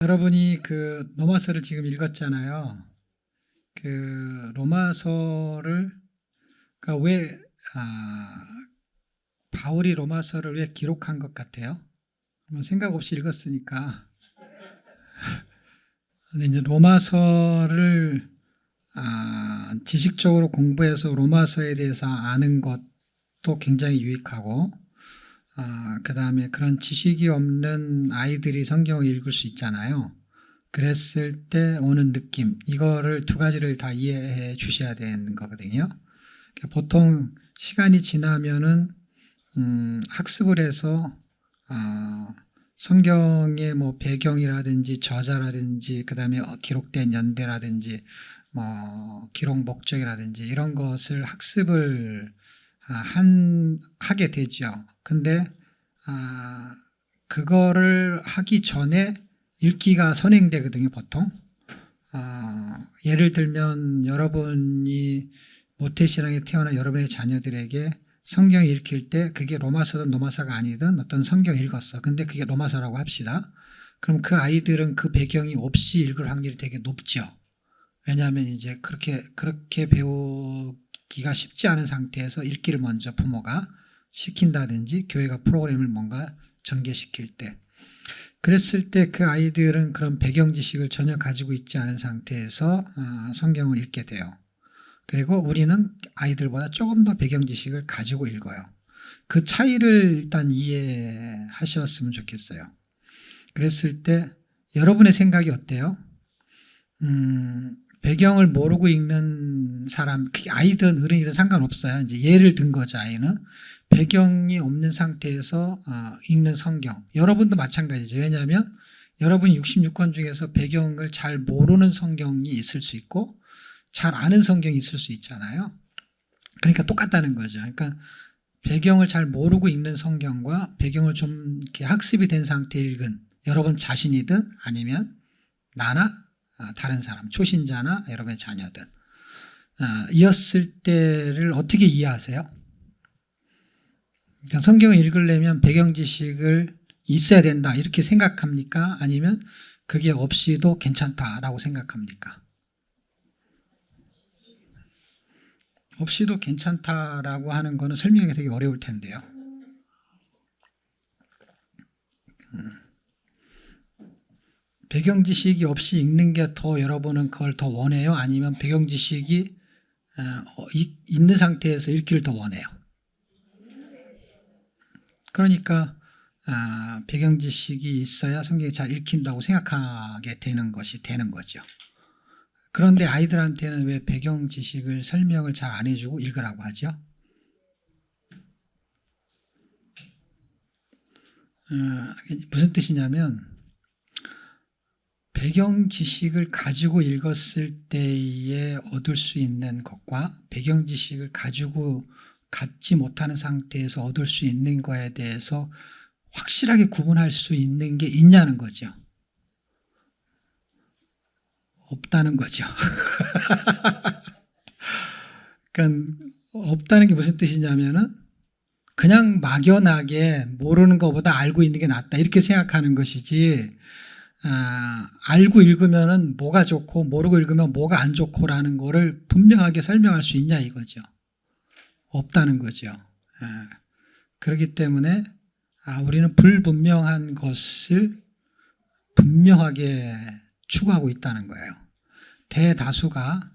여러분이 그 로마서를 지금 읽었잖아요. 그 로마서를 그러니까 왜 바울이 로마서를 왜 기록한 것 같아요? 생각 없이 읽었으니까. 근데 이제 로마서를 지식적으로 공부해서 로마서에 대해서 아는 것도 굉장히 유익하고, 그 다음에 그런 지식이 없는 아이들이 성경을 읽을 수 있잖아요. 그랬을 때 오는 느낌, 이거를 두 가지를 다 이해해 주셔야 되는 거거든요. 보통 시간이 지나면은 학습을 해서 성경의 뭐 배경이라든지 저자라든지 그 다음에 기록된 연대라든지 뭐 기록 목적이라든지 이런 것을 학습을 하게 되죠. 근데 그거를 하기 전에 읽기가 선행되거든요, 보통. 예를 들면 여러분이 모태신앙에 태어난 여러분의 자녀들에게 성경 읽힐 때 그게 로마서든 로마서가 아니든 어떤 성경 읽었어. 근데 그게 로마서라고 합시다. 그럼 그 아이들은 그 배경이 없이 읽을 확률이 되게 높죠. 왜냐하면 이제 그렇게 배우기가 쉽지 않은 상태에서 읽기를 먼저 부모가 시킨다든지 교회가 프로그램을 뭔가 전개시킬 때. 그랬을 때 그 아이들은 그런 배경 지식을 전혀 가지고 있지 않은 상태에서 성경을 읽게 돼요. 그리고 우리는 아이들보다 조금 더 배경 지식을 가지고 읽어요. 그 차이를 일단 이해하셨으면 좋겠어요. 그랬을 때 여러분의 생각이 어때요? 배경을 모르고 읽는 사람, 그게 아이든 어른이든 상관없어요. 이제 예를 든 거죠, 아이는. 배경이 없는 상태에서 읽는 성경. 여러분도 마찬가지죠. 왜냐하면 여러분 66권 중에서 배경을 잘 모르는 성경이 있을 수 있고 잘 아는 성경이 있을 수 있잖아요. 그러니까 똑같다는 거죠. 그러니까 배경을 잘 모르고 읽는 성경과 배경을 좀 이렇게 학습이 된 상태에 읽은 여러분 자신이든 아니면 나나 다른 사람, 초신자나 여러분의 자녀든 이었을 때를 어떻게 이해하세요? 그러니까 성경을 읽으려면 배경 지식을 있어야 된다 이렇게 생각합니까? 아니면 그게 없이도 괜찮다라고 생각합니까? 없이도 괜찮다라고 하는 거는 설명이 되게 어려울 텐데요. 배경 지식이 없이 읽는 게 더 여러분은 그걸 더 원해요? 아니면 배경 지식이 있는 상태에서 읽기를 더 원해요? 그러니까 배경 지식이 있어야 성경이 잘 읽힌다고 생각하게 되는 것이 되는 거죠. 그런데 아이들한테는 왜 배경 지식을 설명을 잘 안 해주고 읽으라고 하죠? 무슨 뜻이냐면 배경 지식을 가지고 읽었을 때에 얻을 수 있는 것과 배경 지식을 가지고 갖지 못하는 상태에서 얻을 수 있는 거에 대해서 확실하게 구분할 수 있는 게 있냐는 거죠. 없다는 거죠. 그러니까 없다는 게 무슨 뜻이냐면은 그냥 막연하게 모르는 것보다 알고 있는 게 낫다 이렇게 생각하는 것이지 알고 읽으면은 뭐가 좋고 모르고 읽으면 뭐가 안 좋고라는 거를 분명하게 설명할 수 있냐 이거죠. 없다는 거죠. 그렇기 때문에 우리는 불분명한 것을 분명하게 추구하고 있다는 거예요. 대다수가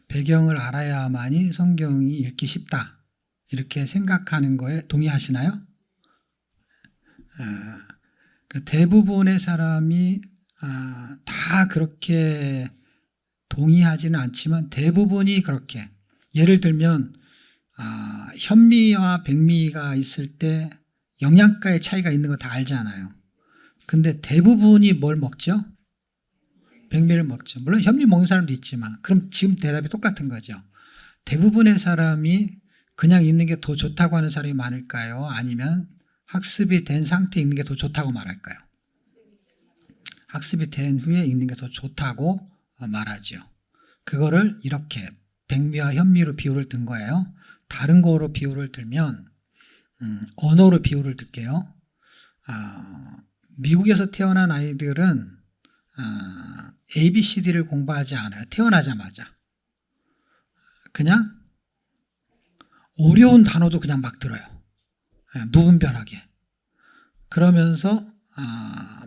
배경을 알아야만이 성경이 읽기 쉽다 이렇게 생각하는 거에 동의하시나요? 대부분의 사람이 다 그렇게 동의하지는 않지만 대부분이 그렇게. 예를 들면 현미와 백미가 있을 때 영양가의 차이가 있는 거 다 알잖아요. 근데 대부분이 뭘 먹죠? 백미를 먹죠. 물론 현미 먹는 사람도 있지만 그럼 지금 대답이 똑같은 거죠. 대부분의 사람이 그냥 읽는 게 더 좋다고 하는 사람이 많을까요? 아니면 학습이 된 상태에 읽는 게 더 좋다고 말할까요? 학습이 된 후에 읽는 게 더 좋다고 말하죠. 그거를 이렇게 백미와 현미로 비유를 든 거예요. 다른 거로 비유를 들면 언어로 비유를 들게요. 미국에서 태어난 아이들은 ABCD를 공부하지 않아요. 태어나자마자. 그냥 어려운 단어도 그냥 막 들어요. 무분별하게. 그러면서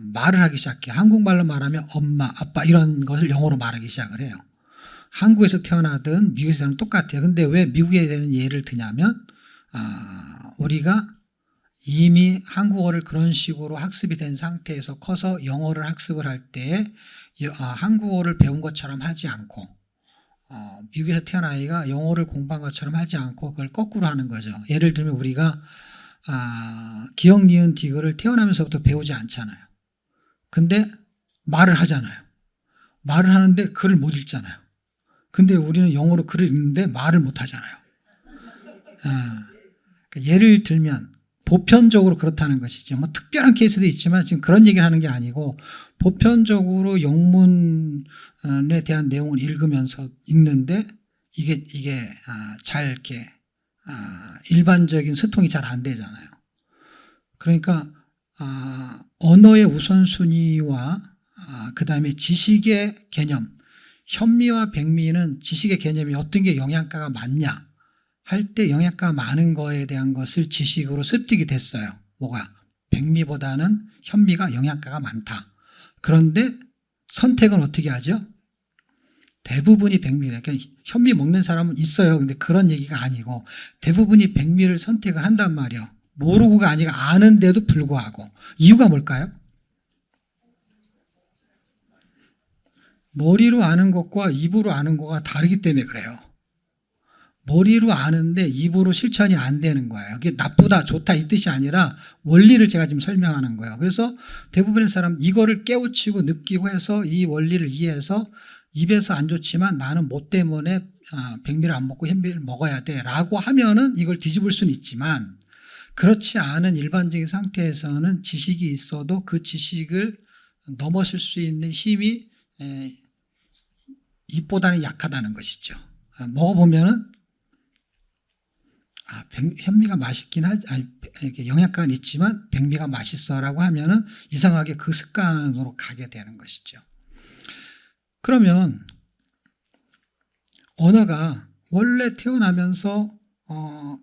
말을 하기 시작해요. 한국말로 말하면 엄마, 아빠 이런 것을 영어로 말하기 시작을 해요. 한국에서 태어나든 미국에서 태어나든 똑같아요. 근데 왜 미국에 대한 예를 드냐면 우리가 이미 한국어를 그런 식으로 학습이 된 상태에서 커서 영어를 학습을 할 때 한국어를 배운 것처럼 하지 않고 미국에서 태어난 아이가 영어를 공부한 것처럼 하지 않고 그걸 거꾸로 하는 거죠. 예를 들면 우리가 기역, 니은, 디귿을 태어나면서부터 배우지 않잖아요. 근데 말을 하잖아요. 말을 하는데 글을 못 읽잖아요. 근데 우리는 영어로 글을 읽는데 말을 못 하잖아요. 예를 들면 보편적으로 그렇다는 것이죠. 뭐 특별한 케이스도 있지만 지금 그런 얘기를 하는 게 아니고 보편적으로 영문에 대한 내용을 읽으면서 읽는데 이게 잘 이렇게 일반적인 소통이 잘 안 되잖아요. 그러니까 언어의 우선순위와 그 다음에 지식의 개념, 현미와 백미는 지식의 개념이 어떤 게 영양가가 많냐 할 때 영양가가 많은 거에 대한 것을 지식으로 습득이 됐어요. 뭐가? 백미보다는 현미가 영양가가 많다. 그런데 선택은 어떻게 하죠? 대부분이 백미래. 그러니까 현미 먹는 사람은 있어요. 근데 그런 얘기가 아니고 대부분이 백미를 선택을 한단 말이에요. 모르고가 아니라 아는데도 불구하고. 이유가 뭘까요? 머리로 아는 것과 입으로 아는 것과 다르기 때문에 그래요. 머리로 아는데 입으로 실천이 안 되는 거예요. 그게 나쁘다, 좋다 이 뜻이 아니라 원리를 제가 지금 설명하는 거예요. 그래서 대부분의 사람 이거를 깨우치고 느끼고 해서 이 원리를 이해해서 입에서 안 좋지만 나는 뭐 때문에 백미를 안 먹고 현미를 먹어야 돼 라고 하면은 이걸 뒤집을 수는 있지만 그렇지 않은 일반적인 상태에서는 지식이 있어도 그 지식을 넘어설 수 있는 힘이 입보다는 약하다는 것이죠. 먹어보면은 현미가 맛있긴 하지, 영양가는 있지만 백미가 맛있어라고 하면은 이상하게 그 습관으로 가게 되는 것이죠. 그러면 언어가 원래 태어나면서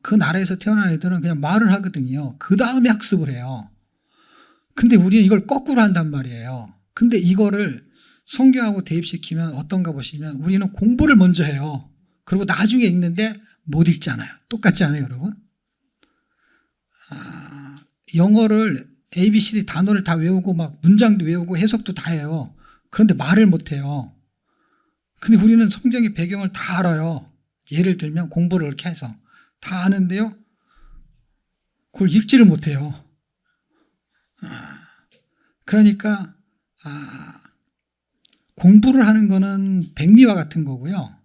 그 나라에서 태어난 애들은 그냥 말을 하거든요. 그 다음에 학습을 해요. 근데 우리는 이걸 거꾸로 한단 말이에요. 근데 이거를 성경하고 대입시키면 어떤가 보시면 우리는 공부를 먼저 해요. 그리고 나중에 읽는데 못 읽잖아요. 똑같지 않아요, 여러분? 영어를 ABCD 단어를 다 외우고 막 문장도 외우고 해석도 다 해요. 그런데 말을 못 해요. 근데 우리는 성경의 배경을 다 알아요. 예를 들면 공부를 이렇게 해서 다 아는데요. 그걸 읽지를 못해요. 그러니까 공부를 하는 거는 백미와 같은 거고요.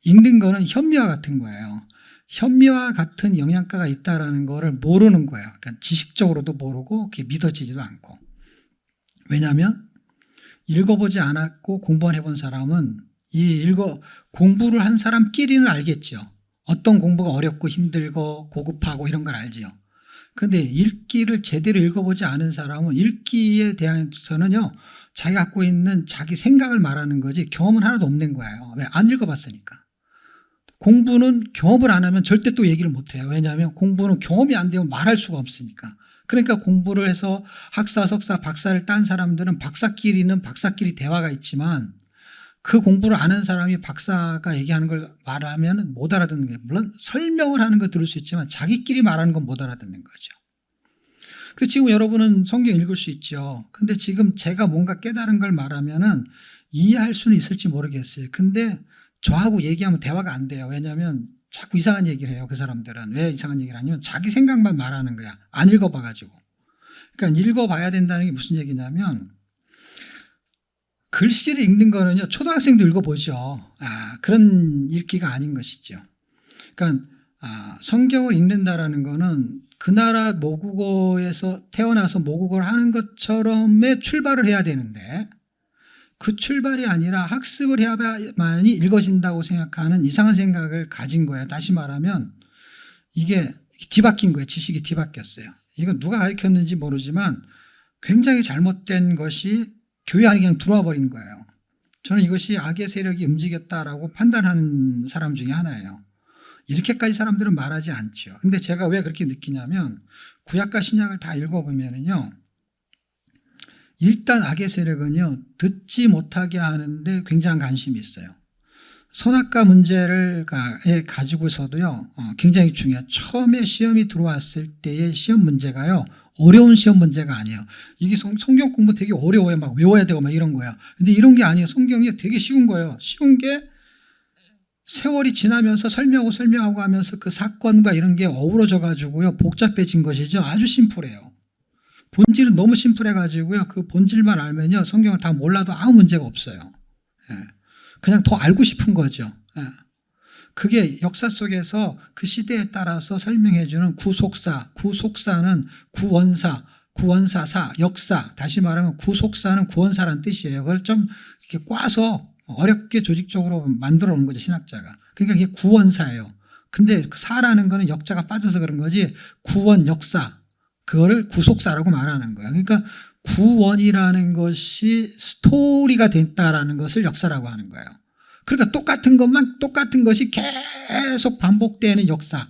읽는 거는 현미와 같은 거예요. 현미와 같은 영양가가 있다라는 거를 모르는 거예요. 그러니까 지식적으로도 모르고 그게 믿어지지도 않고. 왜냐하면 읽어보지 않았고 공부 안 해본 사람은 공부를 한 사람끼리는 알겠죠. 어떤 공부가 어렵고 힘들고 고급하고 이런 걸 알지요. 그런데 읽기를 제대로 읽어보지 않은 사람은 읽기에 대해서는요. 자기가 갖고 있는 자기 생각을 말하는 거지 경험은 하나도 없는 거예요. 왜? 안 읽어봤으니까. 공부는 경험을 안 하면 절대 또 얘기를 못 해요. 왜냐하면 공부는 경험이 안 되면 말할 수가 없으니까. 그러니까 공부를 해서 학사, 석사, 박사를 딴 사람들은 박사끼리 대화가 있지만 그 공부를 안 한 사람이 박사가 얘기하는 걸 말하면 못 알아듣는 거예요. 물론 설명을 하는 거 들을 수 있지만 자기끼리 말하는 건 못 알아듣는 거죠. 그래서 지금 여러분은 성경 읽을 수 있죠. 근데 지금 제가 뭔가 깨달은 걸 말하면은 이해할 수는 있을지 모르겠어요. 근데 저하고 얘기하면 대화가 안 돼요. 왜냐하면 자꾸 이상한 얘기를 해요. 그 사람들은. 왜 이상한 얘기를 하냐면 자기 생각만 말하는 거야. 안 읽어봐가지고. 그러니까 읽어봐야 된다는 게 무슨 얘기냐면 글씨를 읽는 거는요. 초등학생도 읽어보죠. 그런 읽기가 아닌 것이죠. 그러니까 성경을 읽는다라는 거는 그 나라 모국어에서 태어나서 모국어를 하는 것처럼의 출발을 해야 되는데 그 출발이 아니라 학습을 해야만이 읽어진다고 생각하는 이상한 생각을 가진 거예요. 다시 말하면 이게 뒤바뀐 거예요. 지식이 뒤바뀌었어요. 이건 누가 가르쳤는지 모르지만 굉장히 잘못된 것이 교회 안에 그냥 들어와 버린 거예요. 저는 이것이 악의 세력이 움직였다라고 판단하는 사람 중에 하나예요. 이렇게까지 사람들은 말하지 않죠. 근데 제가 왜 그렇게 느끼냐면 구약과 신약을 다 읽어보면요. 일단 악의 세력은요. 듣지 못하게 하는데 굉장한 관심이 있어요. 선악과 문제를 가지고서도요. 굉장히 중요해요. 처음에 시험이 들어왔을 때의 시험 문제가요. 어려운 시험 문제가 아니에요. 이게 성경 공부 되게 어려워요. 막 외워야 되고 막 이런 거야. 근데 이런 게 아니에요. 성경이 되게 쉬운 거예요. 쉬운 게 세월이 지나면서 설명하고 하면서 그 사건과 이런 게 어우러져 가지고요. 복잡해진 것이죠. 아주 심플해요. 본질은 너무 심플해 가지고요. 그 본질만 알면요. 성경을 다 몰라도 아무 문제가 없어요. 그냥 더 알고 싶은 거죠. 그게 역사 속에서 그 시대에 따라서 설명해 주는 구속사는 구원사사, 역사. 다시 말하면 구속사는 구원사라는 뜻이에요. 그걸 좀 이렇게 꽈서 어렵게 조직적으로 만들어 놓은 거죠, 신학자가. 그러니까 이게 구원사예요. 근데 사라는 거는 역자가 빠져서 그런 거지 구원, 역사. 그거를 구속사라고 말하는 거예요. 그러니까 구원이라는 것이 스토리가 됐다라는 것을 역사라고 하는 거예요. 그러니까 똑같은 것이 계속 반복되는 역사.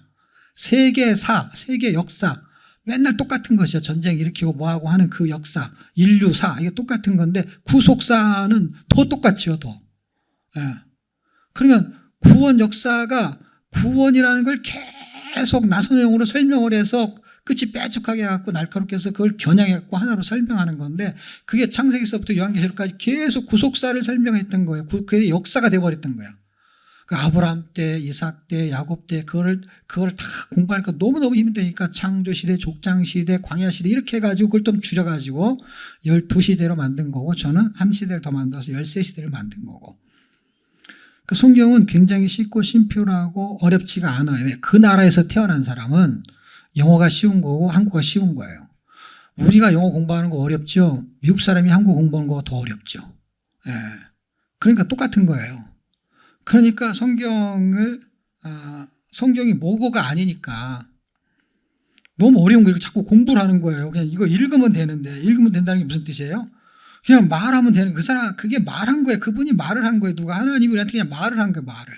세계 역사. 맨날 똑같은 것이요. 전쟁 일으키고 뭐하고 하는 그 역사. 인류사. 이게 똑같은 건데 구속사는 더 똑같지요, 더. 그러면 구원 역사가 구원이라는 걸 계속 나선형으로 설명을 해서 끝이 빼죽하게 해갖고 날카롭게 해서 그걸 겨냥해갖고 하나로 설명하는 건데 그게 창세기서부터 요한계시록까지 계속 구속사를 설명했던 거예요. 그게 역사가 돼버렸던 거야. 그 아브라함 때, 이삭 때, 야곱 때 그걸 다 공부하니까 너무너무 힘드니까 창조시대, 족장시대, 광야시대 이렇게 해가지고 그걸 좀 줄여가지고 12시대로 만든 거고 저는 한 시대를 더 만들어서 13시대를 만든 거고. 그 성경은 굉장히 쉽고 심플하고 어렵지가 않아요. 그 나라에서 태어난 사람은 영어가 쉬운 거고 한국어가 쉬운 거예요. 우리가 영어 공부하는 거 어렵죠. 미국 사람이 한국어 공부하는 거 더 어렵죠. 그러니까 똑같은 거예요. 그러니까 성경이 모국어가 아니니까 너무 어려운 걸 자꾸 공부를 하는 거예요. 그냥 이거 읽으면 되는데 읽으면 된다는 게 무슨 뜻이에요? 그냥 말하면 되는 그 사람 그게 말한 거예요. 그분이 말을 한 거예요. 누가 하나님이 우리한테 그냥 말을 한 거예요. 말을.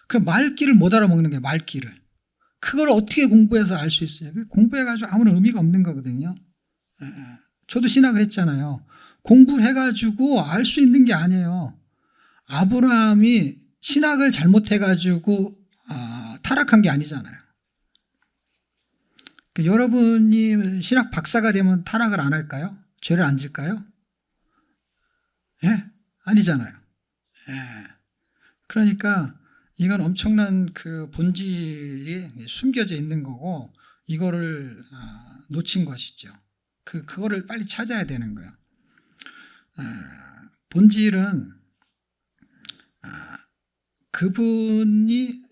그 말귀를 못 알아먹는 거예요. 말귀를. 그걸 어떻게 공부해서 알 수 있어요? 공부해가지고 아무런 의미가 없는 거거든요. 저도 신학을 했잖아요. 공부를 해가지고 알 수 있는 게 아니에요. 아브라함이 신학을 잘못해가지고 타락한 게 아니잖아요. 여러분이 신학 박사가 되면 타락을 안 할까요? 죄를 안 질까요? 아니잖아요. 그러니까 이건 엄청난 그 본질이 숨겨져 있는 거고 이거를 놓친 것이죠. 그거를 빨리 찾아야 되는 거예요. 본질은 그분이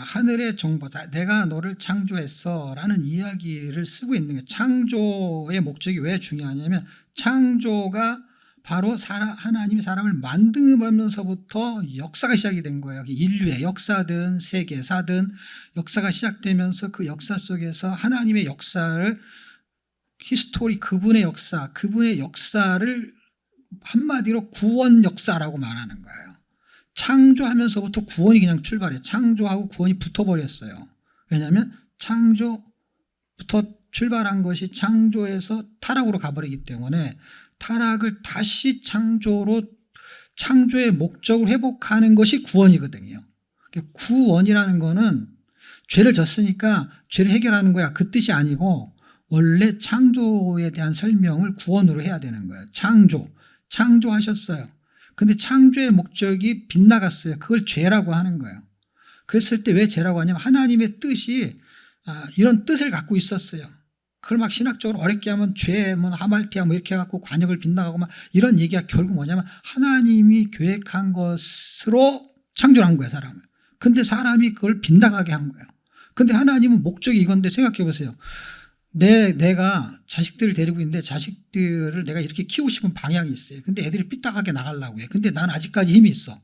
하늘의 정보다. 내가 너를 창조했어 라는 이야기를 쓰고 있는 거예요. 창조의 목적이 왜 중요하냐면 창조가 바로 하나님이 사람을 만들면서부터 역사가 시작이 된 거예요. 인류의 역사든 세계사든 역사가 시작되면서 그 역사 속에서 하나님의 역사를 히스토리 그분의 역사를 한마디로 구원 역사라고 말하는 거예요. 창조하면서부터 구원이 그냥 출발해요. 창조하고 구원이 붙어버렸어요. 왜냐하면 창조부터 출발한 것이 창조에서 타락으로 가버리기 때문에 타락을 다시 창조의 목적을 회복하는 것이 구원이거든요. 구원이라는 거는 죄를 졌으니까 죄를 해결하는 거야. 그 뜻이 아니고 원래 창조에 대한 설명을 구원으로 해야 되는 거예요. 창조하셨어요. 근데 창조의 목적이 빗나갔어요. 그걸 죄라고 하는 거예요. 그랬을 때 왜 죄라고 하냐면 하나님의 뜻이 이런 뜻을 갖고 있었어요. 그걸 막 신학적으로 어렵게 하면 죄, 하말티아 이렇게 해갖고 관역을 빗나가고 막 이런 얘기가 결국 뭐냐면 하나님이 계획한 것으로 창조를 한 거예요, 사람을. 근데 사람이 그걸 빗나가게 한 거예요. 근데 하나님은 목적이 이건데 생각해 보세요. 내가 자식들을 데리고 있는데 자식들을 내가 이렇게 키우고 싶은 방향이 있어요. 근데 애들이 삐딱하게 나가려고 해. 근데 난 아직까지 힘이 있어.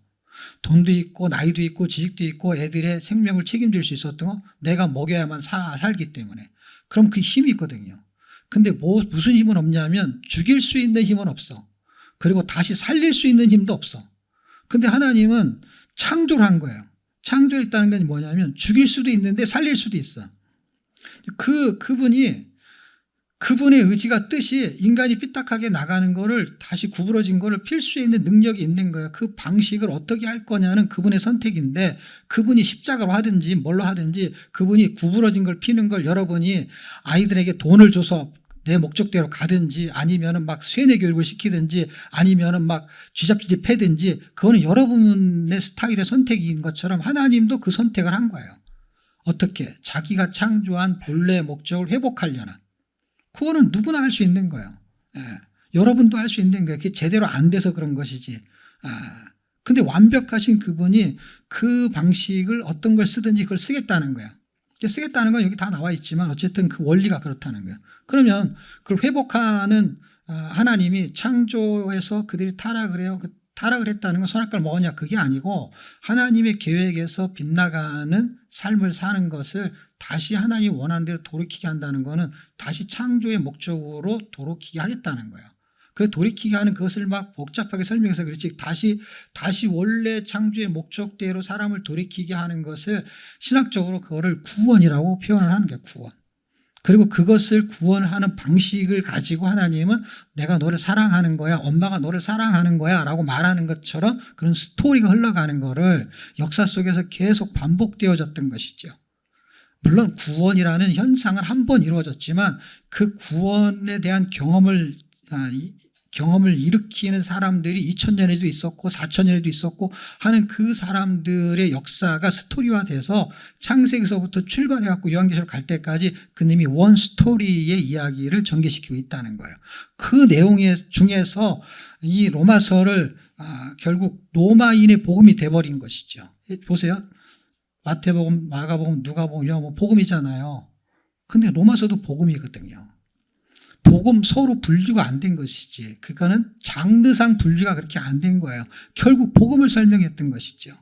돈도 있고 나이도 있고 지식도 있고 애들의 생명을 책임질 수 있었던 거 내가 먹여야만 살기 때문에. 그럼 그 힘이 있거든요. 근데 무슨 힘은 없냐면 죽일 수 있는 힘은 없어. 그리고 다시 살릴 수 있는 힘도 없어. 근데 하나님은 창조를 한 거예요. 창조했다는 건 뭐냐면 죽일 수도 있는데 살릴 수도 있어. 그분의 의지가 뜻이 인간이 삐딱하게 나가는 거를 다시 구부러진 거를 필 수 있는 능력이 있는 거예요. 그 방식을 어떻게 할 거냐는 그분의 선택인데 그분이 십자가로 하든지 뭘로 하든지 그분이 구부러진 걸 피는 걸 여러분이 아이들에게 돈을 줘서 내 목적대로 가든지 아니면은 막 세뇌 교육을 시키든지 아니면은 막 쥐잡듯이 패든지 그거는 여러분의 스타일의 선택인 것처럼 하나님도 그 선택을 한 거예요. 어떻게? 자기가 창조한 본래의 목적을 회복하려는. 그거는 누구나 할 수 있는 거예요. 여러분도 할 수 있는 거예요. 그게 제대로 안 돼서 그런 것이지. 근데 완벽하신 그분이 그 방식을 어떤 걸 쓰든지 그걸 쓰겠다는 거예요. 쓰겠다는 건 여기 다 나와 있지만 어쨌든 그 원리가 그렇다는 거예요. 그러면 그걸 회복하는 하나님이 창조해서 그들이 타락을 해요. 그 타락을 했다는 건 선악과를 먹었냐 그게 아니고 하나님의 계획에서 빗나가는 삶을 사는 것을 다시 하나님 원하는 대로 돌이키게 한다는 것은 다시 창조의 목적으로 돌이키게 하겠다는 거예요. 그 돌이키게 하는 그것을 막 복잡하게 설명해서 그렇지 다시 원래 창조의 목적대로 사람을 돌이키게 하는 것을 신학적으로 그거를 구원이라고 표현을 하는 거예요. 구원. 그리고 그것을 구원하는 방식을 가지고 하나님은 내가 너를 사랑하는 거야, 엄마가 너를 사랑하는 거야 라고 말하는 것처럼 그런 스토리가 흘러가는 거를 역사 속에서 계속 반복되어졌던 것이죠. 물론 구원이라는 현상은 한 번 이루어졌지만 그 구원에 대한 경험을 일으키는 사람들이 2000년에도 있었고 4000년에도 있었고 하는 그 사람들의 역사가 스토리화돼서 창세기서부터 출발해갖고 요한계시록 갈 때까지 그님이 원 스토리의 이야기를 전개시키고 있다는 거예요. 그 내용 중에서 이 로마서를 결국 로마인의 복음이 돼버린 것이죠. 보세요. 마태복음, 마가복음, 누가복음, 요한복음 복음이잖아요. 근데 로마서도 복음이거든요. 복음 서로 분류가 안 된 것이지. 그러니까는 장르상 분류가 그렇게 안 된 거예요. 결국 복음을 설명했던 것이죠.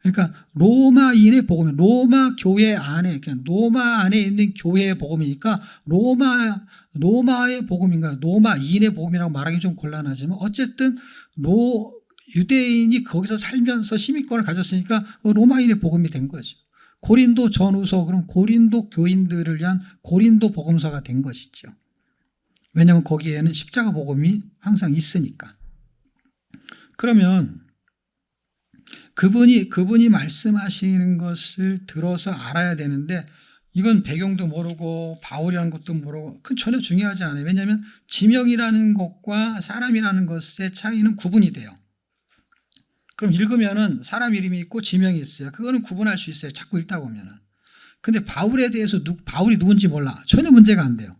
그러니까 로마인의 복음, 로마 교회 안에, 그냥 로마 안에 있는 교회의 복음이니까 로마의 복음인가, 로마인의 복음이라고 말하기 좀 곤란하지만 어쨌든 유대인이 거기서 살면서 시민권을 가졌으니까 로마인의 복음이 된 거죠. 고린도 전후서, 그럼 고린도 교인들을 위한 고린도 복음서가 된 것이죠. 왜냐하면 거기에는 십자가 복음이 항상 있으니까. 그러면 그분이 말씀하시는 것을 들어서 알아야 되는데 이건 배경도 모르고 바울이라는 것도 모르고 그건 전혀 중요하지 않아요. 왜냐하면 지명이라는 것과 사람이라는 것의 차이는 구분이 돼요. 그럼 읽으면은 사람 이름이 있고 지명이 있어요. 그거는 구분할 수 있어요. 자꾸 읽다 보면은. 근데 바울에 대해서 바울이 누군지 몰라. 전혀 문제가 안 돼요.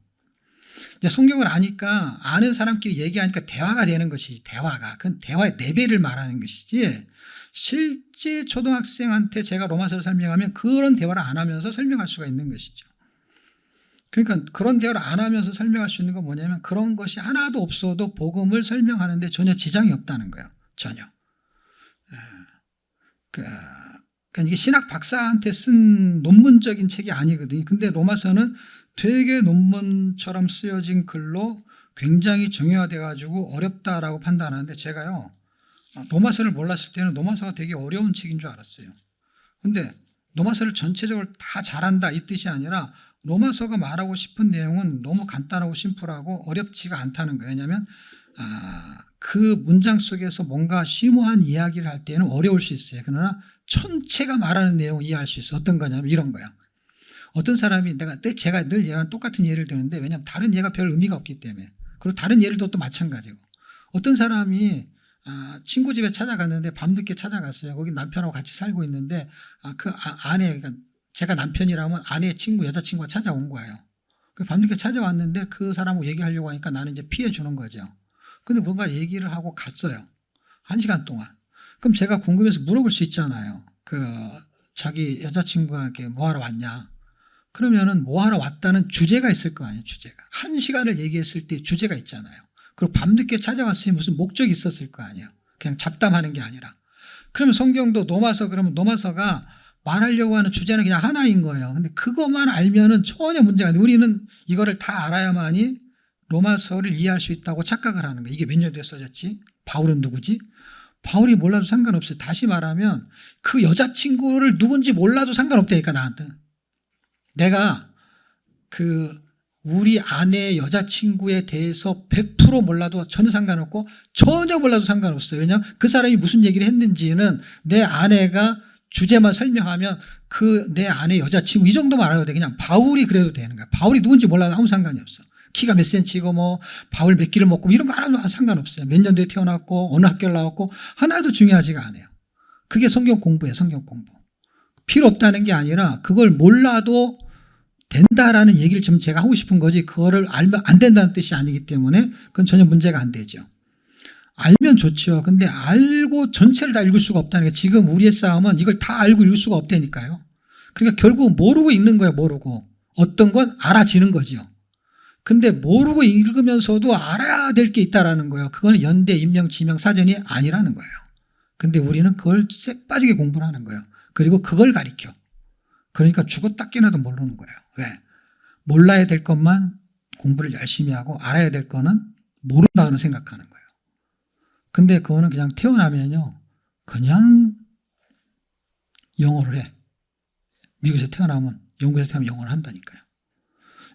이제 성경을 아니까 아는 사람끼리 얘기하니까 대화가 되는 것이지. 그건 대화의 레벨을 말하는 것이지. 실제 초등학생한테 제가 로마서를 설명하면 그런 대화를 안 하면서 설명할 수가 있는 것이죠. 그러니까 그런 대화를 안 하면서 설명할 수 있는 건 뭐냐면 그런 것이 하나도 없어도 복음을 설명하는데 전혀 지장이 없다는 거예요. 전혀. 그러니까 이게 신학 박사한테 쓴 논문적인 책이 아니거든요. 근데 로마서는 되게 논문처럼 쓰여진 글로 굉장히 정형화돼 가지고 어렵다라고 판단하는데 제가요. 로마서를 몰랐을 때는 로마서가 되게 어려운 책인 줄 알았어요. 근데 로마서를 전체적으로 다 잘한다 이 뜻이 아니라 로마서가 말하고 싶은 내용은 너무 간단하고 심플하고 어렵지가 않다는 거예요. 왜냐하면 그 문장 속에서 뭔가 심오한 이야기를 할 때는 어려울 수 있어요. 그러나 전체가 말하는 내용을 이해할 수 있어요. 어떤 거냐면 이런 거예요. 어떤 사람이 제가 늘 얘랑 똑같은 예를 드는데 왜냐하면 다른 예가 별 의미가 없기 때문에 그리고 다른 예를 들어도 마찬가지고 어떤 사람이 친구 집에 찾아갔는데 밤늦게 찾아갔어요. 거기 남편하고 같이 살고 있는데 그 아내, 그러니까 제가 남편이라면 아내의 친구, 여자친구가 찾아온 거예요. 밤늦게 찾아왔는데 그 사람하고 얘기하려고 하니까 나는 이제 피해 주는 거죠. 근데 뭔가 얘기를 하고 갔어요. 1시간 동안. 그럼 제가 궁금해서 물어볼 수 있잖아요. 자기 여자친구가 뭐하러 왔냐. 그러면은 뭐하러 왔다는 주제가 있을 거 아니에요. 주제가. 1시간을 얘기했을 때 주제가 있잖아요. 그리고 밤늦게 찾아왔으니 무슨 목적이 있었을 거 아니에요. 그냥 잡담하는 게 아니라. 그러면 성경도 그러면 노마서가 말하려고 하는 주제는 그냥 하나인 거예요. 근데 그것만 알면은 전혀 문제가 아니에요. 우리는 이거를 다 알아야만이 로마서를 이해할 수 있다고 착각을 하는 거예요. 이게 몇 년도에 써졌지? 바울은 누구지? 바울이 몰라도 상관없어요. 다시 말하면 그 여자친구를 누군지 몰라도 상관없다니까, 나한테. 내가 우리 아내의 여자친구에 대해서 100% 몰라도 전혀 상관없고 전혀 몰라도 상관없어요. 왜냐하면 그 사람이 무슨 얘기를 했는지는 내 아내가 주제만 설명하면 그 내 아내 여자친구 이 정도만 알아도 돼. 그냥 바울이 그래도 되는 거야. 바울이 누군지 몰라도 아무 상관이 없어. 키가 몇 센치고 뭐 바울 몇 끼를 먹고 이런 거 하나도 상관없어요. 몇 년도에 태어났고 어느 학교를 나왔고 하나도 중요하지가 않아요. 그게 성경 공부예요. 성경 공부. 필요 없다는 게 아니라 그걸 몰라도 된다라는 얘기를 좀 제가 하고 싶은 거지, 그거를 알면 안 된다는 뜻이 아니기 때문에 그건 전혀 문제가 안 되죠. 알면 좋죠. 근데 알고 전체를 다 읽을 수가 없다는 게, 지금 우리의 싸움은 이걸 다 알고 읽을 수가 없다니까요. 그러니까 결국 모르고 읽는 거예요. 모르고. 어떤 건 알아지는 거죠. 근데 모르고 읽으면서도 알아야 될 게 있다라는 거예요. 그거는 연대, 임명, 지명, 사전이 아니라는 거예요. 근데 우리는 그걸 쎄 빠지게 공부를 하는 거예요. 그리고 그걸 가리켜. 그러니까 죽었다 깨나도 모르는 거예요. 왜? 몰라야 될 것만 공부를 열심히 하고 알아야 될 거는 모른다고 생각하는 거예요. 근데 그거는 그냥 태어나면요, 그냥 영어를 해. 미국에서 태어나면, 영국에서 태어나면 영어를 한다니까요.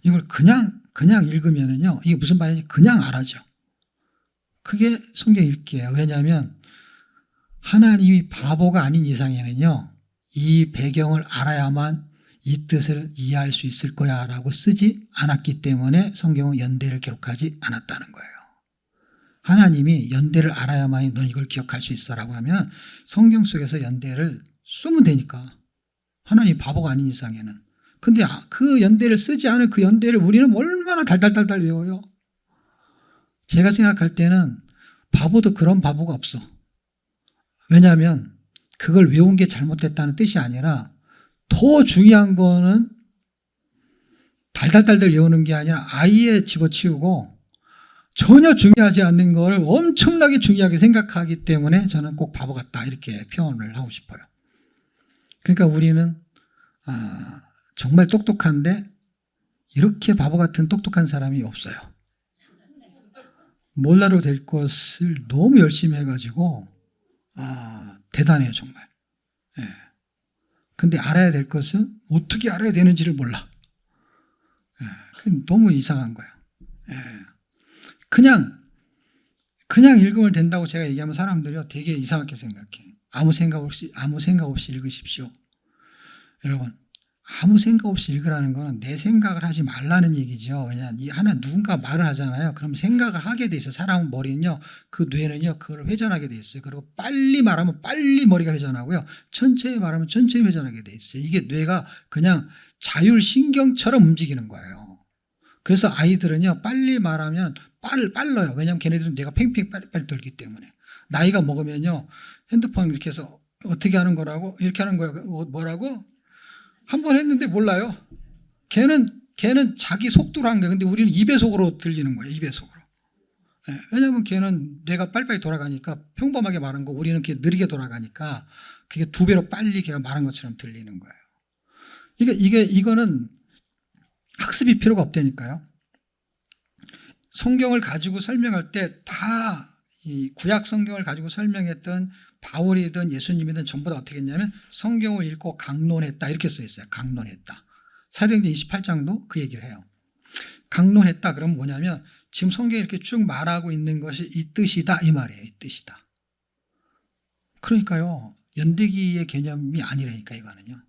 이걸 그냥 읽으면은요, 이게 무슨 말인지 그냥 알아죠. 그게 성경 읽기예요. 왜냐하면 하나님이 바보가 아닌 이상에는요, 이 배경을 알아야만 이 뜻을 이해할 수 있을 거야 라고 쓰지 않았기 때문에 성경은 연대를 기록하지 않았다는 거예요. 하나님이 연대를 알아야만 넌 이걸 기억할 수 있어 라고 하면 성경 속에서 연대를 쓰면 되니까. 하나님 바보가 아닌 이상에는. 근데 그 연대를 쓰지 않은 그 연대를 우리는 얼마나 달달달달 외워요. 제가 생각할 때는 바보도 그런 바보가 없어. 왜냐하면 그걸 외운 게 잘못됐다는 뜻이 아니라, 더 중요한 거는 달달달달 외우는 게 아니라 아예 집어치우고 전혀 중요하지 않는 걸 엄청나게 중요하게 생각하기 때문에 저는 꼭 바보 같다 이렇게 표현을 하고 싶어요. 그러니까 우리는 정말 똑똑한데 이렇게 바보 같은 똑똑한 사람이 없어요. 몰라도 될 것을 너무 열심히 해가지고 대단해요 정말. 예. 근데 알아야 될 것은 어떻게 알아야 되는지를 몰라. 예. 너무 이상한 거예요. 예. 그냥 읽으면 된다고 제가 얘기하면 사람들이 되게 이상하게 생각해. 아무 생각 없이 읽으십시오. 여러분, 아무 생각 없이 읽으라는 거는 내 생각을 하지 말라는 얘기죠. 왜냐하면 누군가 말을 하잖아요. 그럼 생각을 하게 돼 있어요. 사람 머리는요, 그 뇌는요, 그걸 회전하게 돼 있어요. 그리고 빨리 말하면 빨리 머리가 회전하고요, 천천히 말하면 천천히 회전하게 돼 있어요. 이게 뇌가 그냥 자율신경처럼 움직이는 거예요. 그래서 아이들은요, 빨리 말하면 빨라요. 왜냐하면 걔네들은 뇌가 팽팽 빨리 돌기 때문에. 나이가 먹으면요, 핸드폰 이렇게 해서 어떻게 하는 거라고, 이렇게 하는 거예요. 뭐라고? 한 번 했는데 몰라요. 걔는 자기 속도로 한 거예요. 근데 우리는 2배속으로 들리는 거예요. 2배속으로. 네. 왜냐하면 걔는 뇌가 빨리빨리 돌아가니까, 평범하게 말한 거 우리는 그게 느리게 돌아가니까 그게 2배로 빨리 걔가 말한 것처럼 들리는 거예요. 이거는 학습이 필요가 없다니까요. 성경을 가지고 설명할 때 다 이 구약 성경을 가지고 설명했던 바울이든 예수님이든 전부 다 어떻게 했냐면 성경을 읽고 강론했다 이렇게 써 있어요. 강론했다. 사도행전 28장도 그 얘기를 해요. 강론했다 그러면 뭐냐면 지금 성경에 이렇게 쭉 말하고 있는 것이 이 뜻이다 이 말이에요. 이 뜻이다. 그러니까요, 연대기의 개념이 아니라니까. 이거는요,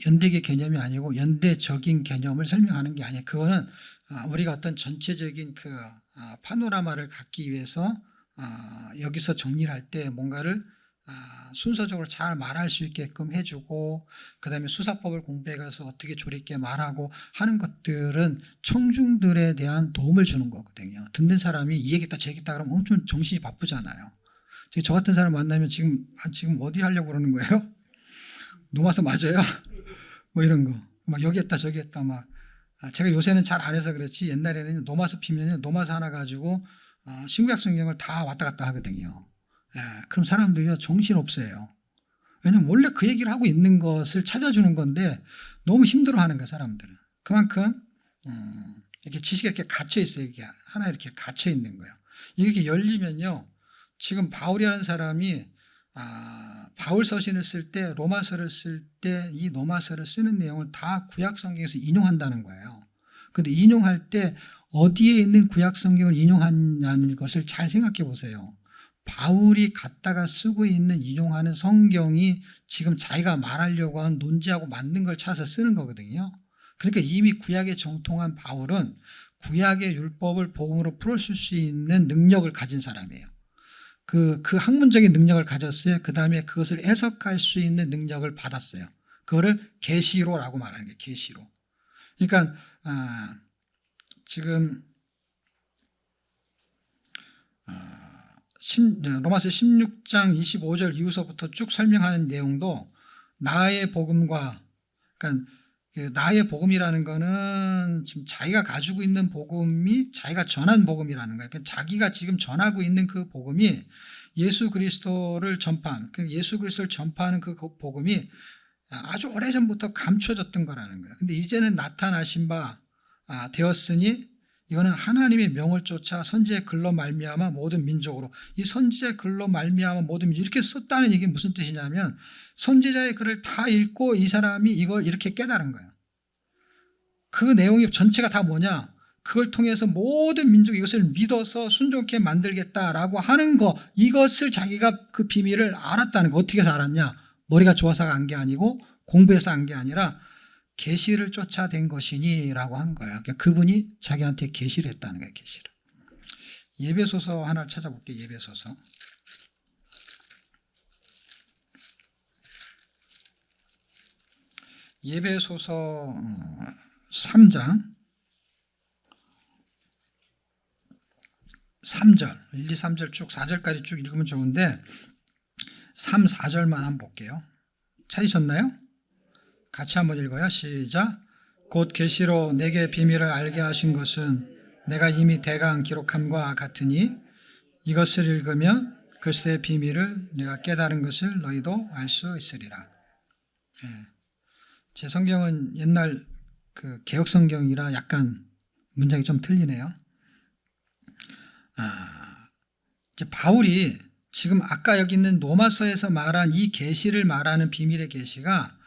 연대기의 개념이 아니고 연대적인 개념을 설명하는 게 아니에요. 그거는 우리가 어떤 전체적인 파노라마를 갖기 위해서 여기서 정리를 할 때 뭔가를 순서적으로 잘 말할 수 있게끔 해주고, 그 다음에 수사법을 공부해 가서 어떻게 조리있게 말하고 하는 것들은 청중들에 대한 도움을 주는 거거든요. 듣는 사람이 이 얘기했다 저 얘기했다 그러면 엄청 정신이 바쁘잖아요. 저 같은 사람 만나면 지금 어디 하려고 그러는 거예요? 노마서 맞아요? 뭐 이런 거. 막 여기 했다 저기 했다 막. 제가 요새는 잘 안 해서 그렇지 옛날에는 노마서 피면 노마서 하나 가지고 신구약 성경을 다 왔다 갔다 하거든요. 예, 그럼 사람들이 정신없어요. 왜냐면 원래 그 얘기를 하고 있는 것을 찾아주는 건데 너무 힘들어하는 거예요, 사람들은. 그만큼 이렇게 지식이 이렇게 갇혀 있어요. 이게 하나 이렇게 갇혀 있는 거예요. 이렇게 열리면요. 지금 바울이라는 사람이 바울 서신을 쓸 때, 로마서를 쓸 때 이 로마서를 쓰는 내용을 다 구약 성경에서 인용한다는 거예요. 근데 인용할 때 어디에 있는 구약 성경을 인용하냐는 것을 잘 생각해 보세요. 바울이 갖다가 쓰고 있는 인용하는 성경이 지금 자기가 말하려고 하는 논지하고 맞는 걸 찾아서 쓰는 거거든요. 그러니까 이미 구약에 정통한 바울은 구약의 율법을 복음으로 풀어줄 수 있는 능력을 가진 사람이에요. 그 학문적인 능력을 가졌어요. 그 다음에 그것을 해석할 수 있는 능력을 받았어요. 그거를 계시로라고 말하는 게 계시로. 그러니까 지금 로마서 16장 25절 이후서부터 쭉 설명하는 내용도 나의 복음과, 그러니까 나의 복음이라는 거는 지금 자기가 가지고 있는 복음이 자기가 전한 복음이라는 거예요. 그러니까 자기가 지금 전하고 있는 그 복음이 예수 그리스도를 전파하는, 예수 그리스도를 전파하는 그 복음이 아주 오래전부터 감춰졌던 거라는 거예요. 근데 이제는 나타나신 바 되었으니 이거는 하나님의 명을 쫓아 선지자의 글로 말미암아 모든 민족으로, 이 선지자의 글로 말미암아 모든 민족, 이렇게 썼다는 얘기는 무슨 뜻이냐면 선지자의 글을 다 읽고 이 사람이 이걸 이렇게 깨달은 거예요. 그 내용이 전체가 다 뭐냐, 그걸 통해서 모든 민족이 이것을 믿어서 순종케 만들겠다라고 하는 거, 이것을 자기가 그 비밀을 알았다는 거. 어떻게 해서 알았냐, 머리가 좋아서 안 게 아니고 공부해서 한 게 아니라 계시를 쫓아낸 것이니 라고 한 거예요. 그러니까 그분이 자기한테 계시를 했다는 거예요. 계시를. 예배소서 하나를 찾아볼게요. 예배소서. 예배소서 3장 3절 1, 2, 3절 쭉 4절까지 쭉 읽으면 좋은데 3, 4절만 한번 볼게요. 찾으셨나요? 같이 한번 읽어요. 시작. 곧 계시로 내게 비밀을 알게 하신 것은 내가 이미 대강 기록함과 같으니 이것을 읽으면 그리스도의 비밀을 내가 깨달은 것을 너희도 알 수 있으리라. 예. 제 성경은 옛날 그 개혁 성경이라 약간 문장이 좀 틀리네요. 이제 바울이 지금 아까 여기 있는 로마서에서 말한 이 계시를 말하는 비밀의 계시가,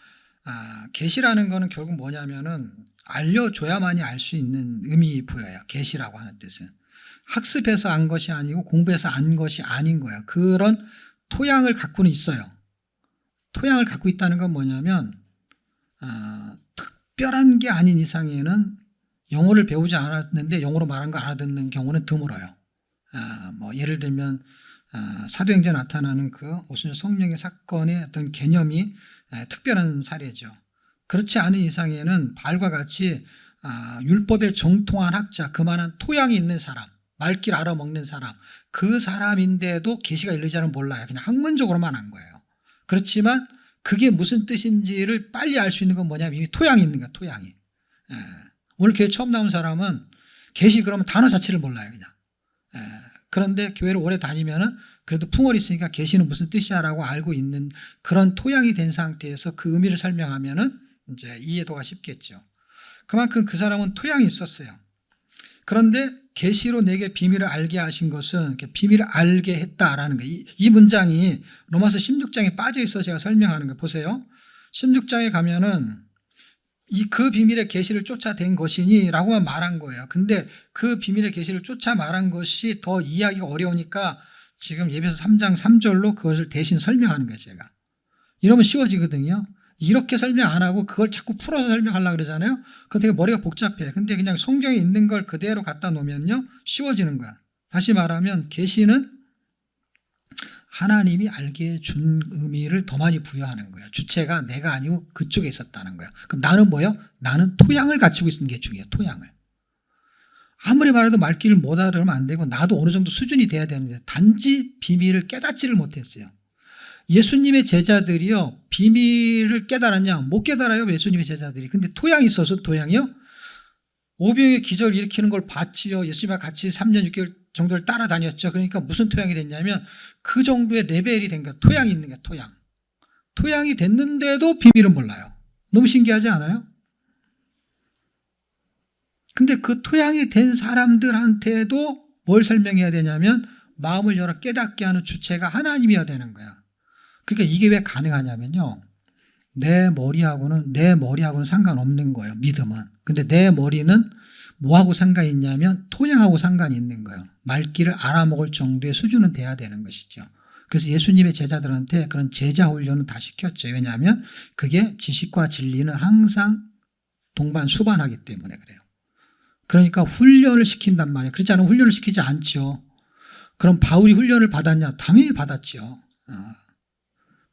계시라는 거는 결국 뭐냐면은 알려줘야만이 알 수 있는 의미 부여해요. 계시라고 하는 뜻은 학습해서 안 것이 아니고 공부해서 안 것이 아닌 거예요. 그런 토양을 갖고는 있어요. 토양을 갖고 있다는 건 뭐냐면 특별한 게 아닌 이상에는 영어를 배우지 않았는데 영어로 말한 거 알아듣는 경우는 드물어요. 뭐 예를 들면 사도행전에 나타나는 그 오순절 성령의 사건의 어떤 개념이 특별한 사례죠. 그렇지 않은 이상에는 바울과 같이 율법에 정통한 학자, 그만한 토양이 있는 사람, 말길 알아먹는 사람, 그 사람인데도 계시가 이르지 않으면 몰라요. 그냥 학문적으로만 한 거예요. 그렇지만 그게 무슨 뜻인지를 빨리 알 수 있는 건 뭐냐면 이미 토양이 있는 거야. 토양이. 오늘 교회 처음 나온 사람은 계시 그러면 단어 자체를 몰라요. 그냥. 그런데 교회를 오래 다니면은 그래도 풍월이 있으니까 계시는 무슨 뜻이야라고 알고 있는 그런 토양이 된 상태에서 그 의미를 설명하면은 이제 이해도가 쉽겠죠. 그만큼 그 사람은 토양이 있었어요. 그런데 계시로 내게 비밀을 알게 하신 것은 비밀을 알게 했다라는 거예요. 이 문장이 로마서 16장에 빠져 있어서 제가 설명하는 거예요. 보세요. 16장에 가면은 그 비밀의 계시를 쫓아낸 것이니라고만 말한 거예요. 근데 그 비밀의 계시를 쫓아 말한 것이 더 이해하기가 어려우니까 지금 예배서 3장 3절로 그것을 대신 설명하는 거예요. 제가. 이러면 쉬워지거든요. 이렇게 설명 안 하고 그걸 자꾸 풀어서 설명하려고 그러잖아요. 그거 되게 머리가 복잡해. 근데 그냥 성경에 있는 걸 그대로 갖다 놓으면요, 쉬워지는 거야. 다시 말하면 계시는 하나님이 알게 준 의미를 더 많이 부여하는 거예요. 주체가 내가 아니고 그쪽에 있었다는 거예요. 그럼 나는 뭐예요? 나는 토양을 갖추고 있는 게 중요해요. 토양을. 아무리 말해도 말귀를 못 알아들으면 안 되고 나도 어느 정도 수준이 돼야 되는데 단지 비밀을 깨닫지를 못했어요. 예수님의 제자들이요, 비밀을 깨달았냐? 못 깨달아요. 예수님의 제자들이. 근데 토양이 있어서 토양이요? 오병의 기적을 일으키는 걸 봤지요. 예수님과 같이 3년 6개월 정도를 따라다녔죠. 그러니까 무슨 토양이 됐냐면 그 정도의 레벨이 된 거야. 토양이 있는 거야. 토양. 토양이 됐는데도 비밀은 몰라요. 너무 신기하지 않아요? 근데 그 토양이 된 사람들한테도 뭘 설명해야 되냐면 마음을 열어 깨닫게 하는 주체가 하나님이어야 되는 거야. 그러니까 이게 왜 가능하냐면요. 내 머리하고는 상관없는 거예요. 믿음은. 근데 내 머리는 뭐하고 상관이 있냐면 토양하고 상관이 있는 거예요. 말귀를 알아먹을 정도의 수준은 돼야 되는 것이죠. 그래서 예수님의 제자들한테 그런 제자 훈련은 다 시켰죠. 왜냐하면 그게 지식과 진리는 항상 동반수반하기 때문에 그래요. 그러니까 훈련을 시킨단 말이에요. 그렇지 않으면 훈련을 시키지 않죠. 그럼 바울이 훈련을 받았냐? 당연히 받았죠.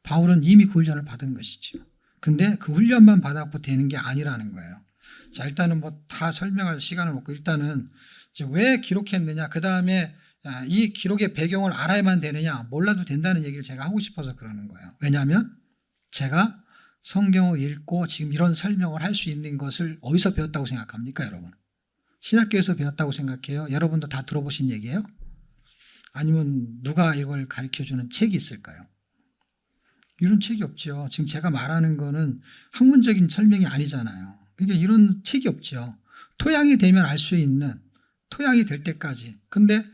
바울은 이미 그 훈련을 받은 것이죠. 근데 그 훈련만 받았고 되는 게 아니라는 거예요. 자, 일단은 뭐 다 설명할 시간을 없고 일단은 이제 왜 기록했느냐, 그 다음에 이 기록의 배경을 알아야만 되느냐, 몰라도 된다는 얘기를 제가 하고 싶어서 그러는 거예요. 왜냐하면 제가 성경을 읽고 지금 이런 설명을 할 수 있는 것을 어디서 배웠다고 생각합니까, 여러분? 신학교에서 배웠다고 생각해요? 여러분도 다 들어보신 얘기예요? 아니면 누가 이걸 가르쳐주는 책이 있을까요? 이런 책이 없죠. 지금 제가 말하는 거는 학문적인 설명이 아니잖아요. 그러니까 이런 책이 없죠. 토양이 되면 알 수 있는, 토양이 될 때까지. 근데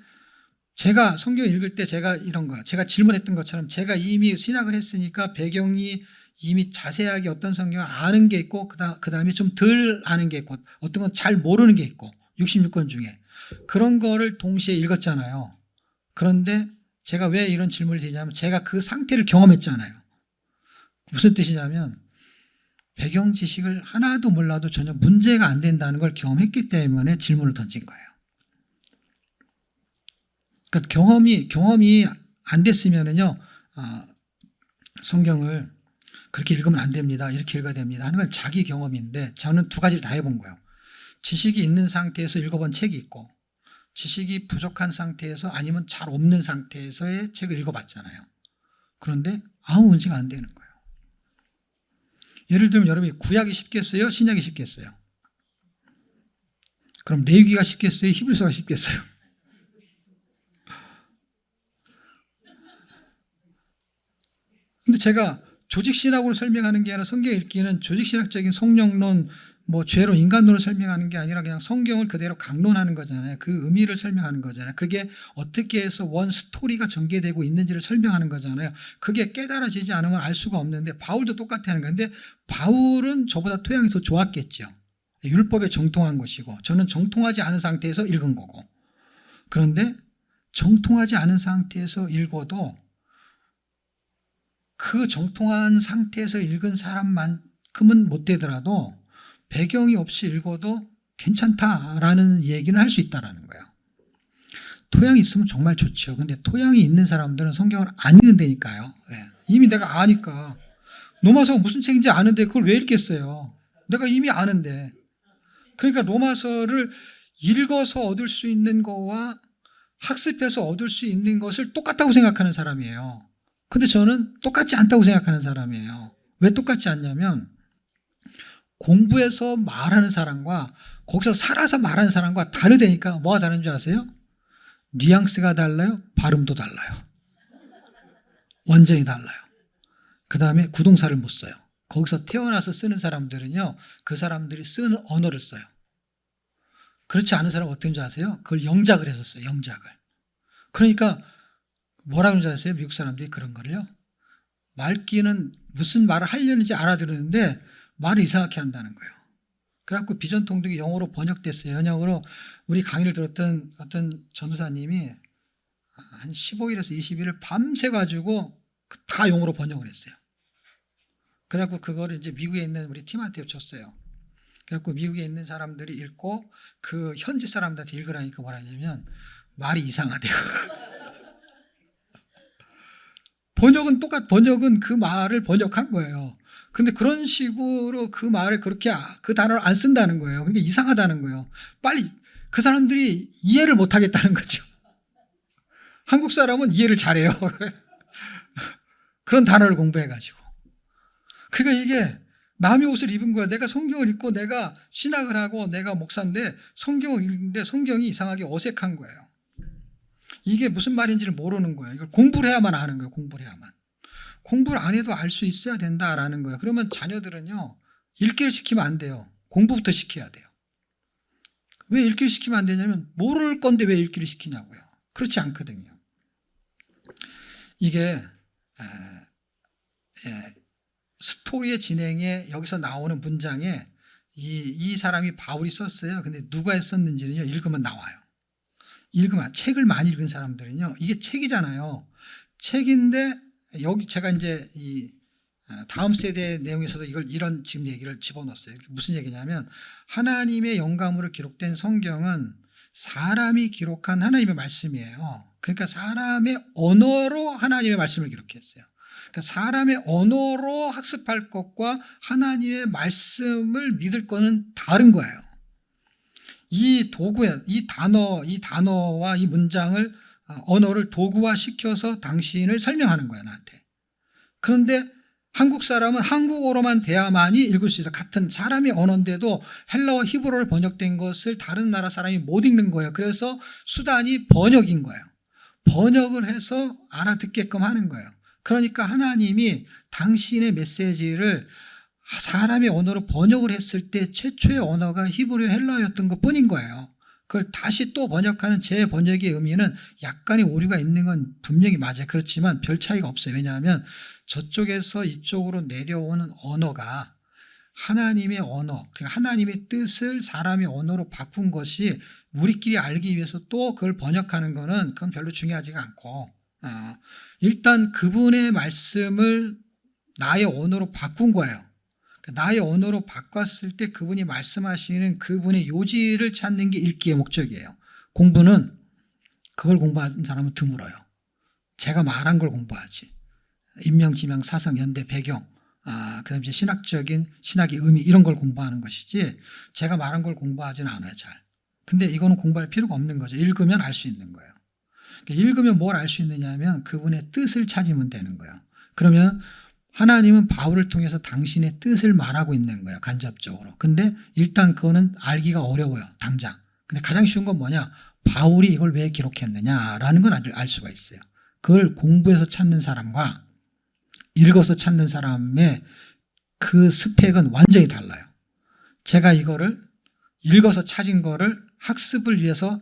제가 성경 읽을 때 제가 이런 거, 제가 질문했던 것처럼 제가 이미 신학을 했으니까 배경이 이미 자세하게 어떤 성경을 아는 게 있고 그 다음에 좀 덜 아는 게 있고 어떤 건 잘 모르는 게 있고 66권 중에 그런 거를 동시에 읽었잖아요. 그런데 제가 왜 이런 질문을 드리냐면 제가 그 상태를 경험했잖아요. 무슨 뜻이냐면 배경 지식을 하나도 몰라도 전혀 문제가 안 된다는 걸 경험했기 때문에 질문을 던진 거예요. 그러니까 경험이 안 됐으면은요, 성경을 그렇게 읽으면 안 됩니다. 이렇게 읽어야 됩니다. 하는 건 자기 경험인데 저는 두 가지를 다 해본 거예요. 지식이 있는 상태에서 읽어본 책이 있고 지식이 부족한 상태에서 아니면 잘 없는 상태에서의 책을 읽어봤잖아요. 그런데 아무 문제가 안 되는 거예요. 예를 들면 여러분이 구약이 쉽겠어요? 신약이 쉽겠어요? 그럼 레위기가 쉽겠어요? 히브리서가 쉽겠어요? 근데 제가 조직신학으로 설명하는 게 아니라 성경 읽기는 조직신학적인 성령론, 뭐 죄로 인간론을 설명하는 게 아니라 그냥 성경을 그대로 강론하는 거잖아요. 그 의미를 설명하는 거잖아요. 그게 어떻게 해서 원 스토리가 전개되고 있는지를 설명하는 거잖아요. 그게 깨달아지지 않으면 알 수가 없는데 바울도 똑같다는 건데 바울은 저보다 토양이 더 좋았겠죠. 율법에 정통한 것이고 저는 정통하지 않은 상태에서 읽은 거고. 그런데 정통하지 않은 상태에서 읽어도 그 정통한 상태에서 읽은 사람만큼은 못 되더라도 배경이 없이 읽어도 괜찮다라는 얘기는 할 수 있다라는 거예요. 토양이 있으면 정말 좋죠. 근데 토양이 있는 사람들은 성경을 안 읽는다니까요. 이미 내가 아니까. 로마서가 무슨 책인지 아는데 그걸 왜 읽겠어요? 내가 이미 아는데. 그러니까 로마서를 읽어서 얻을 수 있는 거와 학습해서 얻을 수 있는 것을 똑같다고 생각하는 사람이에요. 근데 저는 똑같지 않다고 생각하는 사람이에요. 왜 똑같지 않냐면 공부해서 말하는 사람과 거기서 살아서 말하는 사람과 다르다니까. 뭐가 다른 줄 아세요? 뉘앙스가 달라요. 발음도 달라요. 완전히 달라요. 그 다음에 구동사를 못 써요. 거기서 태어나서 쓰는 사람들은요. 그 사람들이 쓰는 언어를 써요. 그렇지 않은 사람은 어떤 줄 아세요? 그걸 영작을 해서 써요. 영작을. 그러니까 뭐라 그러는지 아세요? 미국 사람들이 그런 거를요. 말귀는 무슨 말을 하려는지 알아들었는데 말을 이상하게 한다는 거예요. 그래갖고 비전통독이 영어로 번역됐어요. 현역으로 우리 강의를 들었던 어떤 전도사님이 한 15일에서 20일을 밤새 가지고 다 영어로 번역을 했어요. 그래갖고 그거를 이제 미국에 있는 우리 팀한테 줬어요. 그래갖고 미국에 있는 사람들이 읽고 그 현지 사람들한테 읽으라니까 뭐라 하냐면 말이 이상하대요. 번역은 그 말을 번역한 거예요. 근데 그런 식으로 그 말을 그렇게 그 단어를 안 쓴다는 거예요. 그러니까 이상하다는 거예요. 빨리 그 사람들이 이해를 못 하겠다는 거죠. 한국 사람은 이해를 잘해요. 그런 단어를 공부해가지고. 그러니까 이게 남의 옷을 입은 거야. 내가 성경을 읽고 내가 신학을 하고 내가 목사인데 성경을 읽는데 성경이 이상하게 어색한 거예요. 이게 무슨 말인지를 모르는 거예요. 이걸 공부를 해야만 아는 거예요. 공부를 해야만. 공부를 안 해도 알 수 있어야 된다라는 거예요. 그러면 자녀들은요. 읽기를 시키면 안 돼요. 공부부터 시켜야 돼요. 왜 읽기를 시키면 안 되냐면 모를 건데 왜 읽기를 시키냐고요. 그렇지 않거든요. 이게 스토리의 진행에 여기서 나오는 문장에 이 사람이 바울이 썼어요. 근데 누가 썼는지는요, 읽으면 나와요. 읽으면, 책을 많이 읽은 사람들은요, 이게 책이잖아요. 책인데, 여기 제가 이제 이 다음 세대 내용에서도 이런 지금 얘기를 집어넣었어요. 무슨 얘기냐면, 하나님의 영감으로 기록된 성경은 사람이 기록한 하나님의 말씀이에요. 그러니까 사람의 언어로 하나님의 말씀을 기록했어요. 그러니까 사람의 언어로 학습할 것과 하나님의 말씀을 믿을 거는 다른 거예요. 이 도구에, 이 단어와 이 문장을, 언어를 도구화 시켜서 당신을 설명하는 거야, 나한테. 그런데 한국 사람은 한국어로만 돼야만이 읽을 수 있어요. 같은 사람의 언어인데도 헬라어 히브리어로 번역된 것을 다른 나라 사람이 못 읽는 거예요. 그래서 수단이 번역인 거예요. 번역을 해서 알아듣게끔 하는 거예요. 그러니까 하나님이 당신의 메시지를 사람의 언어로 번역을 했을 때 최초의 언어가 히브리어 헬라어였던 것 뿐인 거예요. 그걸 다시 또 번역하는 재번역의 의미는 약간의 오류가 있는 건 분명히 맞아요. 그렇지만 별 차이가 없어요. 왜냐하면 저쪽에서 이쪽으로 내려오는 언어가 하나님의 언어, 그러니까 하나님의 뜻을 사람의 언어로 바꾼 것이 우리끼리 알기 위해서 또 그걸 번역하는 거는 그건 별로 중요하지가 않고, 일단 그분의 말씀을 나의 언어로 바꾼 거예요. 나의 언어로 바꿨을 때 그분이 말씀하시는 그분의 요지를 찾는 게 읽기의 목적이에요. 공부는 그걸 공부하는 사람은 드물어요. 제가 말한 걸 공부하지. 인명, 지명, 사성, 연대, 배경, 그다음에 이제 신학의 의미 이런 걸 공부하는 것이지 제가 말한 걸 공부하지는 않아요, 잘. 근데 이거는 공부할 필요가 없는 거죠. 읽으면 알 수 있는 거예요. 그러니까 읽으면 뭘 알 수 있느냐 하면 그분의 뜻을 찾으면 되는 거예요. 그러면 하나님은 바울을 통해서 당신의 뜻을 말하고 있는 거예요, 간접적으로. 근데 일단 그거는 알기가 어려워요, 당장. 근데 가장 쉬운 건 뭐냐? 바울이 이걸 왜 기록했느냐라는 건 알 수가 있어요. 그걸 공부해서 찾는 사람과 읽어서 찾는 사람의 그 스펙은 완전히 달라요. 제가 이거를 읽어서 찾은 거를 학습을 위해서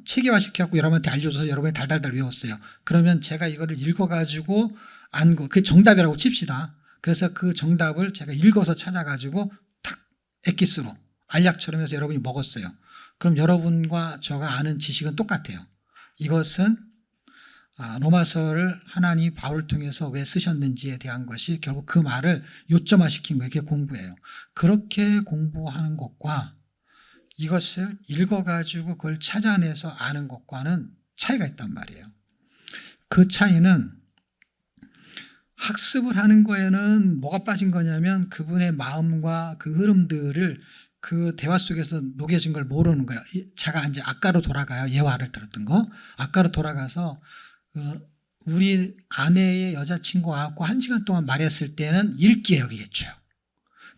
체계화시켜갖고 여러분한테 알려줘서 여러분이 달달달 외웠어요. 그러면 제가 이거를 읽어가지고 안 거, 그게 정답이라고 칩시다. 그래서 그 정답을 제가 읽어서 찾아가지고 탁 엑기스로 알약처럼 해서 여러분이 먹었어요. 그럼 여러분과 저가 아는 지식은 똑같아요. 이것은 로마서를 하나님이 바울을 통해서 왜 쓰셨는지에 대한 것이 결국 그 말을 요점화시킨 거예요. 그게 공부예요. 그렇게 공부하는 것과 이것을 읽어가지고 그걸 찾아내서 아는 것과는 차이가 있단 말이에요. 그 차이는 학습을 하는 거에는 뭐가 빠진 거냐면 그분의 마음과 그 흐름들을 그 대화 속에서 녹여진 걸 모르는 거예요. 제가 이제 아까로 돌아가요. 예화를 들었던 거. 아까로 돌아가서 우리 아내의 여자친구와 1시간 동안 말했을 때는 읽기예요, 그게죠.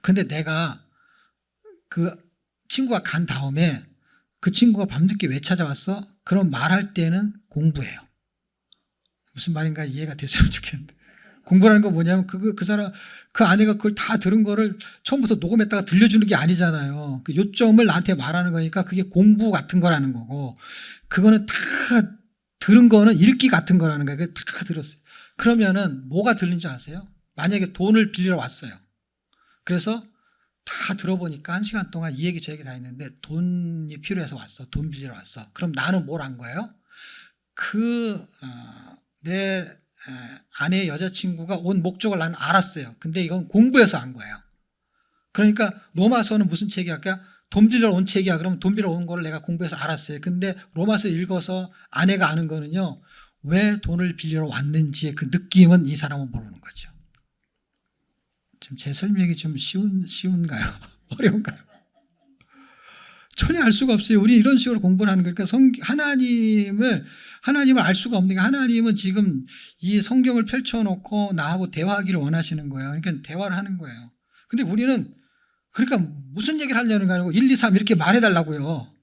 근데 내가 그 친구가 간 다음에 그 친구가 밤늦게 왜 찾아왔어? 그럼 말할 때는 공부예요. 무슨 말인가 이해가 됐으면 좋겠는데. 공부라는 건 뭐냐면 그 사람, 그 아내가 그걸 다 들은 거를 처음부터 녹음했다가 들려주는 게 아니잖아요. 그 요점을 나한테 말하는 거니까 그게 공부 같은 거라는 거고, 그거는 다 들은 거는 읽기 같은 거라는 거예요. 다 들었어요. 그러면은 뭐가 들린 줄 아세요? 만약에 돈을 빌리러 왔어요. 그래서 다 들어보니까 1시간 동안 이 얘기 저 얘기 다 했는데 돈이 필요해서 왔어. 돈 빌리러 왔어. 그럼 나는 뭘 한 거예요? 내 아내의 여자친구가 온 목적을 나는 알았어요. 근데 이건 공부해서 한 거예요. 그러니까 로마서는 무슨 책이야? 돈 빌리러 온 책이야. 그러면 돈 빌리러 온 거를 내가 공부해서 알았어요. 근데 로마서 읽어서 아내가 아는 거는요, 왜 돈을 빌리러 왔는지의 그 느낌은 이 사람은 모르는 거죠. 좀 제 설명이 좀 쉬운가요? 어려운가요? 전혀 알 수가 없어요. 우리 이런 식으로 공부를 하는 거니까 하나님을 알 수가 없는 게, 하나님은 지금 이 성경을 펼쳐놓고 나하고 대화하기를 원하시는 거예요. 그러니까 대화를 하는 거예요. 근데 우리는 그러니까 무슨 얘기를 하려는 거 아니고 1, 2, 3 이렇게 말해달라고요.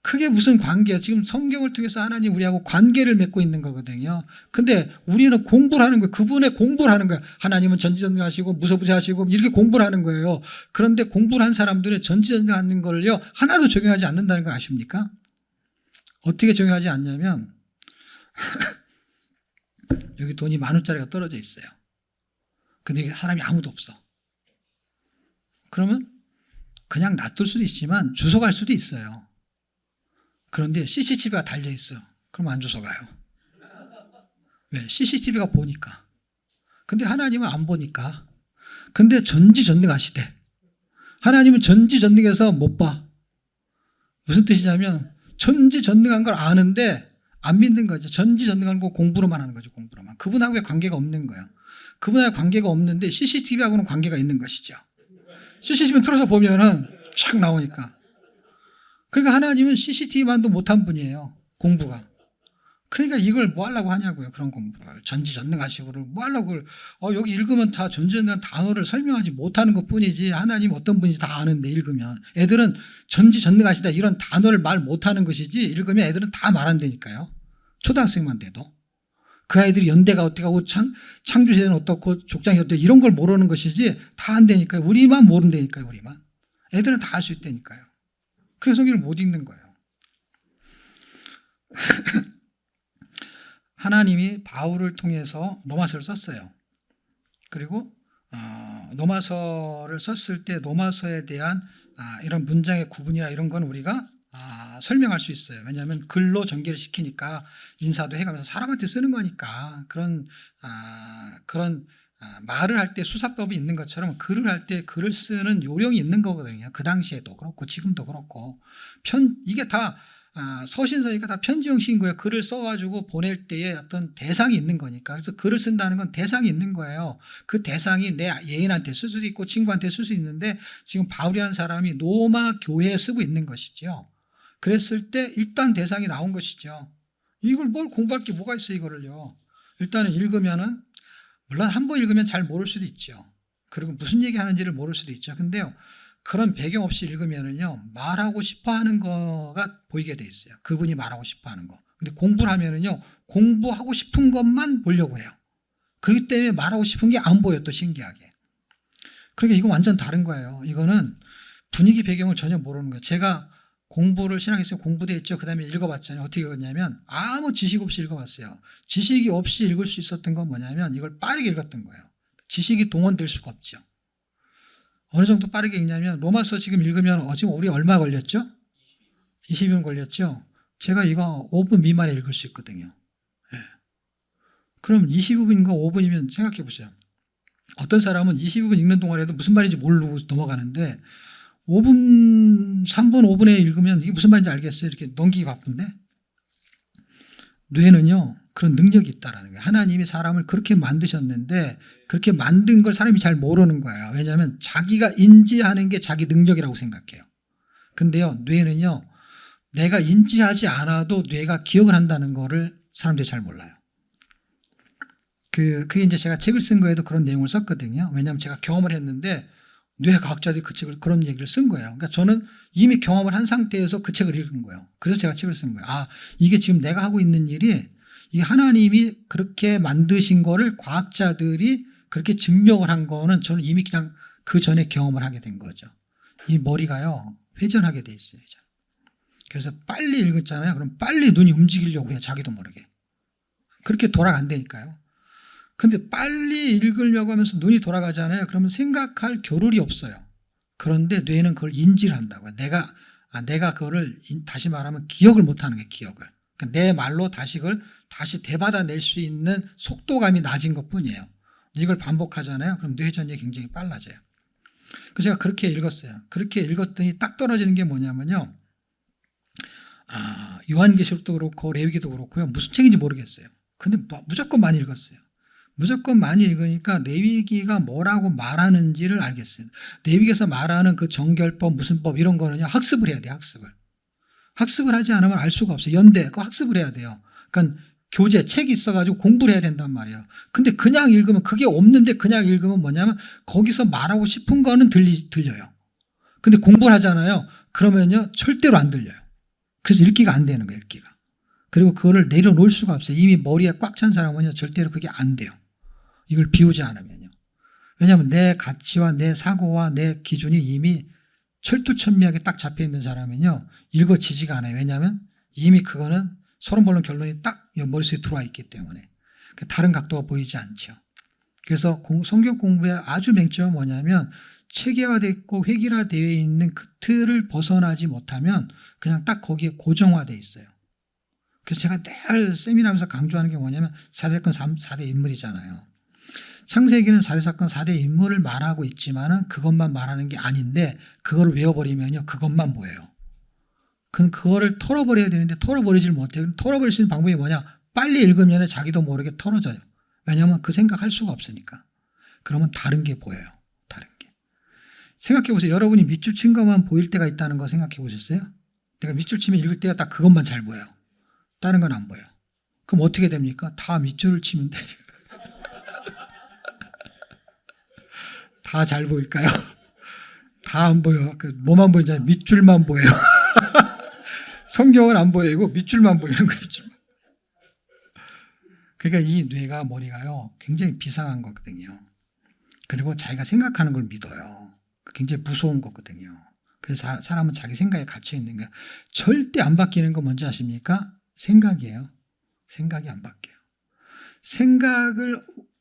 그게 무슨 관계야? 지금 성경을 통해서 하나님 우리하고 관계를 맺고 있는 거거든요. 근데 우리는 공부를 하는 거예요. 그분의 공부를 하는 거예요. 하나님은 전지전능하시고 무소부재하시고 이렇게 공부를 하는 거예요. 그런데 공부를 한 사람들은 전지전능하는 걸요 하나도 적용하지 않는다는 걸 아십니까? 어떻게 적용하지 않냐면 여기 돈이 10,000원짜리가 떨어져 있어요. 근데 여기 사람이 아무도 없어. 그러면 그냥 놔둘 수도 있지만 주워갈 수도 있어요. 그런데 CCTV가 달려있어. 그럼 안 주워가요. 왜? CCTV가 보니까. 근데 하나님은 안 보니까. 근데 전지전능하시대. 하나님은 전지전능해서 못 봐. 무슨 뜻이냐면 전지전능한 걸 아는데 안 믿는 거죠. 전지전능한 거 공부로만 하는 거죠. 공부로만. 그분하고의 관계가 없는 거예요. 그분하고 관계가 없는데 CCTV하고는 관계가 있는 것이죠. CCTV 틀어서 보면은 촥 나오니까. 그러니까 하나님은 CCTV만도 못한 분이에요. 공부가. 그러니까 이걸 뭐 하려고 하냐고요. 그런 공부를. 전지전능하시고를 뭐 하려고 그걸 여기 읽으면 다 전지전능한 단어를 설명하지 못하는 것뿐이지 하나님 어떤 분인지 다 아는데 읽으면. 애들은 전지전능하시다 이런 단어를 말 못하는 것이지 읽으면 애들은 다 말한다니까요. 초등학생만 돼도. 그 아이들이 연대가 어떻게 하고 창조세대는 어떻고 족장이 어떻고 이런 걸 모르는 것이지 다 안다니까요. 우리만 모른다니까요. 우리만. 애들은 다 할 수 있다니까요. 그래서 성경을 못 읽는 거예요. 하나님이 바울을 통해서 로마서를 썼어요. 그리고 로마서를 썼을 때 로마서에 대한 이런 문장의 구분이나 이런 건 우리가 설명할 수 있어요. 왜냐하면 글로 전개를 시키니까 인사도 해가면서 사람한테 쓰는 거니까 그런 말을 할 때 수사법이 있는 것처럼 글을 할 때 글을 쓰는 요령이 있는 거거든요. 그 당시에도 그렇고 지금도 그렇고 이게 다 서신서니까 다 편지 형식인 거예요. 글을 써가지고 보낼 때에 어떤 대상이 있는 거니까. 그래서 글을 쓴다는 건 대상이 있는 거예요. 그 대상이 내 예인한테 쓸 수도 있고 친구한테 쓸 수 있는데 지금 바울이라는 사람이 로마 교회에 쓰고 있는 것이죠. 그랬을 때 일단 대상이 나온 것이죠. 이걸 뭘 공부할 게 뭐가 있어요, 이거를요. 일단은 읽으면은 물론 한 번 읽으면 잘 모를 수도 있죠. 그리고 무슨 얘기 하는지를 모를 수도 있죠. 근데요, 그런 배경 없이 읽으면은요, 말하고 싶어 하는 거가 보이게 돼 있어요. 그분이 말하고 싶어 하는 거. 근데 공부를 하면은요, 공부하고 싶은 것만 보려고 해요. 그렇기 때문에 말하고 싶은 게 안 보여요, 또 신기하게. 그러니까 이거 완전 다른 거예요. 이거는 분위기 배경을 전혀 모르는 거예요. 제가 공부를 신학에서 공부돼 있죠. 그 다음에 읽어봤잖아요. 어떻게 읽었냐면 아무 지식 없이 읽어봤어요. 지식이 없이 읽을 수 있었던 건 뭐냐면 이걸 빠르게 읽었던 거예요. 지식이 동원될 수가 없죠. 어느 정도 빠르게 읽냐면 로마서 지금 읽으면 지금 우리 얼마 걸렸죠? 20분 걸렸죠? 제가 이거 5분 미만에 읽을 수 있거든요. 네. 그럼 25분인가 5분이면 생각해 보세요. 어떤 사람은 25분 읽는 동안에도 무슨 말인지 모르고 넘어가는데 5분, 3분, 5분에 읽으면 이게 무슨 말인지 알겠어요. 이렇게 넘기기 바쁜데 뇌는요 그런 능력이 있다라는 거예요. 하나님이 사람을 그렇게 만드셨는데 그렇게 만든 걸 사람이 잘 모르는 거예요. 왜냐하면 자기가 인지하는 게 자기 능력이라고 생각해요. 근데요 뇌는요 내가 인지하지 않아도 뇌가 기억을 한다는 거를 사람들이 잘 몰라요. 그게 이제 제가 책을 쓴 거에도 그런 내용을 썼거든요. 왜냐하면 제가 경험을 했는데 뇌과학자들이 그 책을 그런 얘기를 쓴 거예요. 그러니까 저는 이미 경험을 한 상태에서 그 책을 읽은 거예요. 그래서 제가 책을 쓴 거예요. 이게 지금 내가 하고 있는 일이 이 하나님이 그렇게 만드신 거를 과학자들이 그렇게 증명을 한 거는 저는 이미 그냥 그 전에 경험을 하게 된 거죠. 이 머리가요 회전하게 돼 있어요. 그래서 빨리 읽었잖아요. 그럼 빨리 눈이 움직이려고 해요. 자기도 모르게. 그렇게 돌아간다니까요. 근데 빨리 읽으려고 하면서 눈이 돌아가잖아요. 그러면 생각할 겨를이 없어요. 그런데 뇌는 그걸 인지를 한다고요. 내가 그거를 다시 말하면 기억을 못하는 게 기억을. 그러니까 내 말로 다시 되받아낼 수 있는 속도감이 낮은 것뿐이에요. 이걸 반복하잖아요. 그럼 뇌 회전이 굉장히 빨라져요. 그래서 제가 그렇게 읽었어요. 그렇게 읽었더니 딱 떨어지는 게 뭐냐면요. 요한계시록도 그렇고 레위기도 그렇고요. 무슨 책인지 모르겠어요. 근데 무조건 많이 읽었어요. 무조건 많이 읽으니까 레위기가 뭐라고 말하는지를 알겠어요. 레위기에서 말하는 그 정결법, 무슨 법 이런 거는요. 학습을 해야 돼요. 학습을 하지 않으면 알 수가 없어요. 연대, 그거 학습을 해야 돼요. 그러니까 교재, 책이 있어가지고 공부를 해야 된단 말이에요. 근데 그냥 읽으면 그게 없는데 그냥 읽으면 뭐냐면 거기서 말하고 싶은 거는 들려요. 근데 공부를 하잖아요. 그러면요. 절대로 안 들려요. 그래서 읽기가 안 되는 거예요. 읽기가. 그리고 그거를 내려놓을 수가 없어요. 이미 머리에 꽉 찬 사람은요. 절대로 그게 안 돼요. 이걸 비우지 않으면요. 왜냐하면 내 가치와 내 사고와 내 기준이 이미 철두철미하게 딱 잡혀있는 사람은요. 읽어지지가 않아요. 왜냐하면 이미 그거는 소름 돋는 결론이 딱 머릿속에 들어와 있기 때문에. 다른 각도가 보이지 않죠. 그래서 성경 공부의 아주 맹점은 뭐냐면 체계화되어 있고 획일화되어 있는 그 틀을 벗어나지 못하면 그냥 딱 거기에 고정화되어 있어요. 그래서 제가 늘 세미나하면서 강조하는 게 뭐냐면 4대 사건 4대 인물이잖아요. 창세기는 4대 사건 4대 인물을 말하고 있지만은 그것만 말하는 게 아닌데 그걸 외워버리면요. 그것만 보여요. 그거를 털어버려야 되는데 털어버리질 못해요. 털어버릴 수 있는 방법이 뭐냐? 빨리 읽으면 자기도 모르게 털어져요. 왜냐하면 그 생각할 수가 없으니까. 그러면 다른 게 보여요. 다른 게. 생각해 보세요. 여러분이 밑줄 친 것만 보일 때가 있다는 거 생각해 보셨어요? 내가 밑줄 치면 읽을 때가 딱 그것만 잘 보여요. 다른 건 안 보여요. 그럼 어떻게 됩니까? 다 밑줄을 치면 돼요. 다 잘 보일까요? 다 안 보여. 뭐만 보이잖아요. 밑줄만 보여요. 성경은 안 보이고 밑줄만 보이는 거예요. 그러니까 이 뇌가 머리가요. 굉장히 비상한 거거든요. 그리고 자기가 생각하는 걸 믿어요. 굉장히 무서운 거거든요. 그래서 사람은 자기 생각에 갇혀 있는 거예요. 절대 안 바뀌는 거 뭔지 아십니까? 생각이에요. 생각이 안 바뀌어요.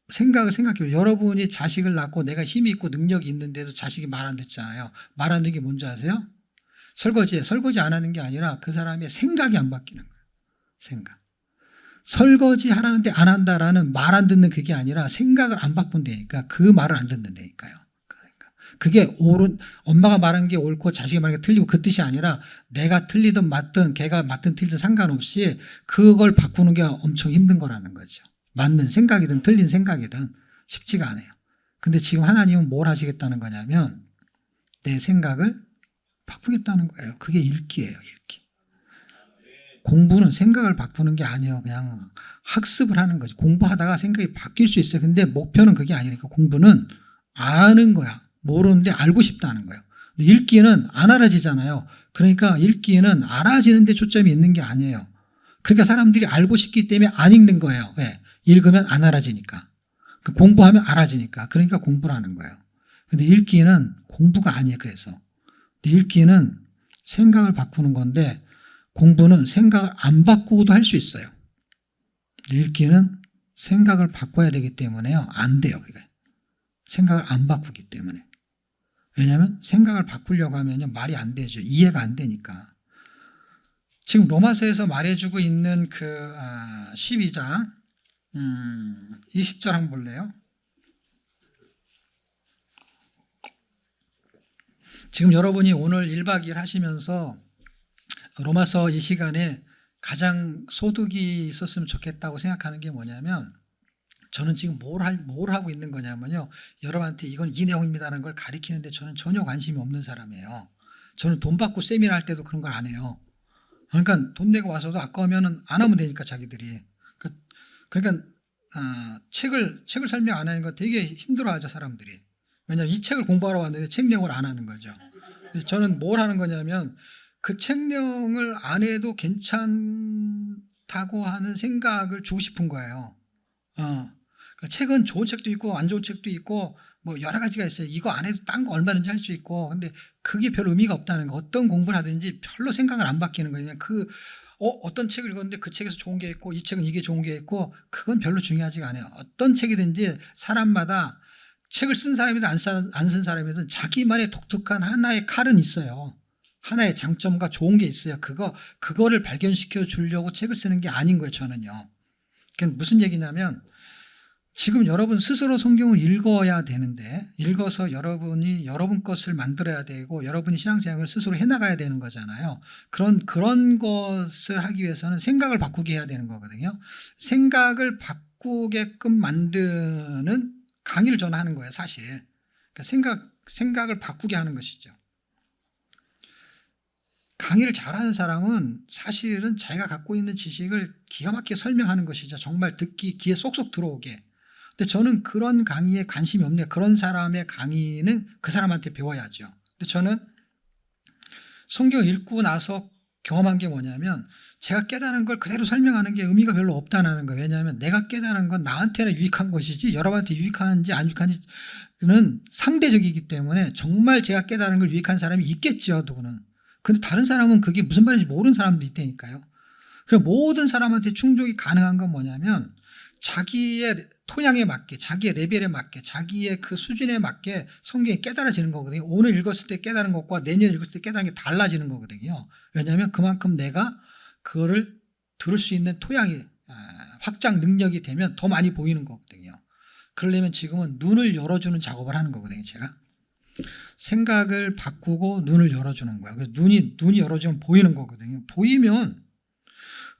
생각을 생각해요. 여러분이 자식을 낳고 내가 힘이 있고 능력이 있는데도 자식이 말 안 듣잖아요. 말 안 듣는 게 뭔지 아세요? 설거지 안 하는 게 아니라 그 사람의 생각이 안 바뀌는 거예요. 생각. 설거지 하라는데 안 한다라는 말 안 듣는 그게 아니라 생각을 안 바꾼다니까 그 말을 안 듣는다니까요. 그게 엄마가 말한 게 옳고 자식이 말한 게 틀리고 그 뜻이 아니라 내가 틀리든 맞든 걔가 맞든 틀리든 상관없이 그걸 바꾸는 게 엄청 힘든 거라는 거죠. 맞는 생각이든 틀린 생각이든 쉽지가 않아요. 근데 지금 하나님은 뭘 하시겠다는 거냐면 내 생각을 바꾸겠다는 거예요. 그게 읽기예요. 읽기. 공부는 생각을 바꾸는 게 아니에요. 그냥 학습을 하는 거죠. 공부하다가 생각이 바뀔 수 있어요. 근데 목표는 그게 아니니까 공부는 아는 거야. 모르는데 알고 싶다는 거예요. 근데 읽기는 안 알아지잖아요. 그러니까 읽기는 알아지는 데 초점이 있는 게 아니에요. 그러니까 사람들이 알고 싶기 때문에 안 읽는 거예요. 왜? 읽으면 안 알아지니까. 공부하면 알아지니까. 그러니까 공부를 하는 거예요. 근데 읽기는 공부가 아니에요. 그래서. 근데 읽기는 생각을 바꾸는 건데 공부는 생각을 안 바꾸고도 할 수 있어요. 읽기는 생각을 바꿔야 되기 때문에요. 안 돼요. 그게. 생각을 안 바꾸기 때문에. 왜냐하면 생각을 바꾸려고 하면요. 말이 안 되죠. 이해가 안 되니까. 지금 로마서에서 말해주고 있는 그 12장 20절 한번 볼래요? 지금 여러분이 오늘 1박 2일 하시면서 로마서 이 시간에 가장 소득이 있었으면 좋겠다고 생각하는 게 뭐냐면 저는 지금 뭘 하고 있는 거냐면요. 여러분한테 이건 이 내용입니다라는 걸 가리키는데 저는 전혀 관심이 없는 사람이에요. 저는 돈 받고 세미나 할 때도 그런 걸 안 해요. 그러니까 돈 내고 와서도 아까우면 안 하면 되니까 자기들이. 그러니까 책을 설명 안 하는 거 되게 힘들어하죠 사람들이. 왜냐하면 이 책을 공부하러 왔는데 책 내용을 안 하는 거죠. 저는 뭘 하는 거냐면 그 책 내용을 안 해도 괜찮다고 하는 생각을 주고 싶은 거예요. 그러니까 책은 좋은 책도 있고 안 좋은 책도 있고 뭐 여러 가지가 있어요. 이거 안 해도 딴 거 얼마든지 할 수 있고 근데 그게 별 의미가 없다는 거. 어떤 공부를 하든지 별로 생각을 안 바뀌는 거예요. 그냥 어떤 책을 읽었는데 그 책에서 좋은 게 있고 이 책은 이게 좋은 게 있고 그건 별로 중요하지가 않아요. 어떤 책이든지 사람마다 책을 쓴 사람이든 안 쓴 사람이든 자기만의 독특한 하나의 칼은 있어요. 하나의 장점과 좋은 게 있어요. 그거를 발견시켜 주려고 책을 쓰는 게 아닌 거예요. 저는요. 그게 무슨 얘기냐면 지금 여러분 스스로 성경을 읽어야 되는데 읽어서 여러분이 여러분 것을 만들어야 되고 여러분이 신앙생활을 스스로 해나가야 되는 거잖아요. 그런 것을 하기 위해서는 생각을 바꾸게 해야 되는 거거든요. 생각을 바꾸게끔 만드는 강의를 저는 하는 거예요. 사실. 그러니까 생각을 바꾸게 하는 것이죠. 강의를 잘하는 사람은 사실은 자기가 갖고 있는 지식을 기가 막히게 설명하는 것이죠. 정말 귀에 쏙쏙 들어오게. 근데 저는 그런 강의에 관심이 없네요. 그런 사람의 강의는 그 사람한테 배워야죠. 근데 저는 성경 읽고 나서 경험한 게 뭐냐면 제가 깨달은 걸 그대로 설명하는 게 의미가 별로 없다는 거예요. 왜냐하면 내가 깨달은 건 나한테는 유익한 것이지 여러분한테 유익한지 안 유익한지는 상대적이기 때문에 정말 제가 깨달은 걸 유익한 사람이 있겠죠. 누구는. 근데 다른 사람은 그게 무슨 말인지 모르는 사람도 있다니까요. 그래서 모든 사람한테 충족이 가능한 건 뭐냐면 자기의 토양에 맞게 자기의 레벨에 맞게 자기의 그 수준에 맞게 성경이 깨달아지는 거거든요. 오늘 읽었을 때 깨달은 것과 내년 읽었을 때 깨달은 게 달라지는 거거든요. 왜냐하면 그만큼 내가 그거를 들을 수 있는 토양이 확장 능력이 되면 더 많이 보이는 거거든요. 그러려면 지금은 눈을 열어주는 작업을 하는 거거든요. 제가 생각을 바꾸고 눈을 열어주는 거예요. 그래서 눈이 열어주면 보이는 거거든요. 보이면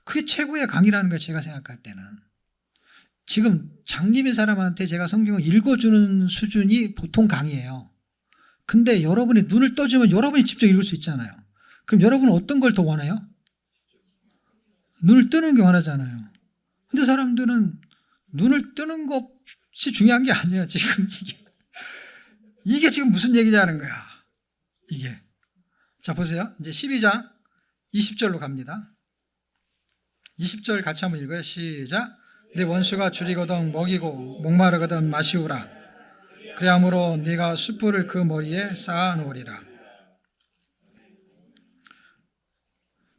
그게 최고의 강의라는 거예요. 제가 생각할 때는. 지금 장님의 사람한테 제가 성경을 읽어주는 수준이 보통 강의예요. 근데 여러분이 눈을 떠주면 여러분이 직접 읽을 수 있잖아요. 그럼 여러분은 어떤 걸 더 원해요? 눈을 뜨는 게 원하잖아요. 근데 사람들은 눈을 뜨는 것이 중요한 게 아니에요. 지금 이게 지금 무슨 얘기냐는 거야. 이게. 자, 보세요. 이제 12장 20절로 갑니다. 20절 같이 한번 읽어요. 시작. 네 원수가 줄이거든 먹이고 목마르거든 마시우라. 그리함으로 네가 숯불을 그 머리에 쌓아 놓으리라.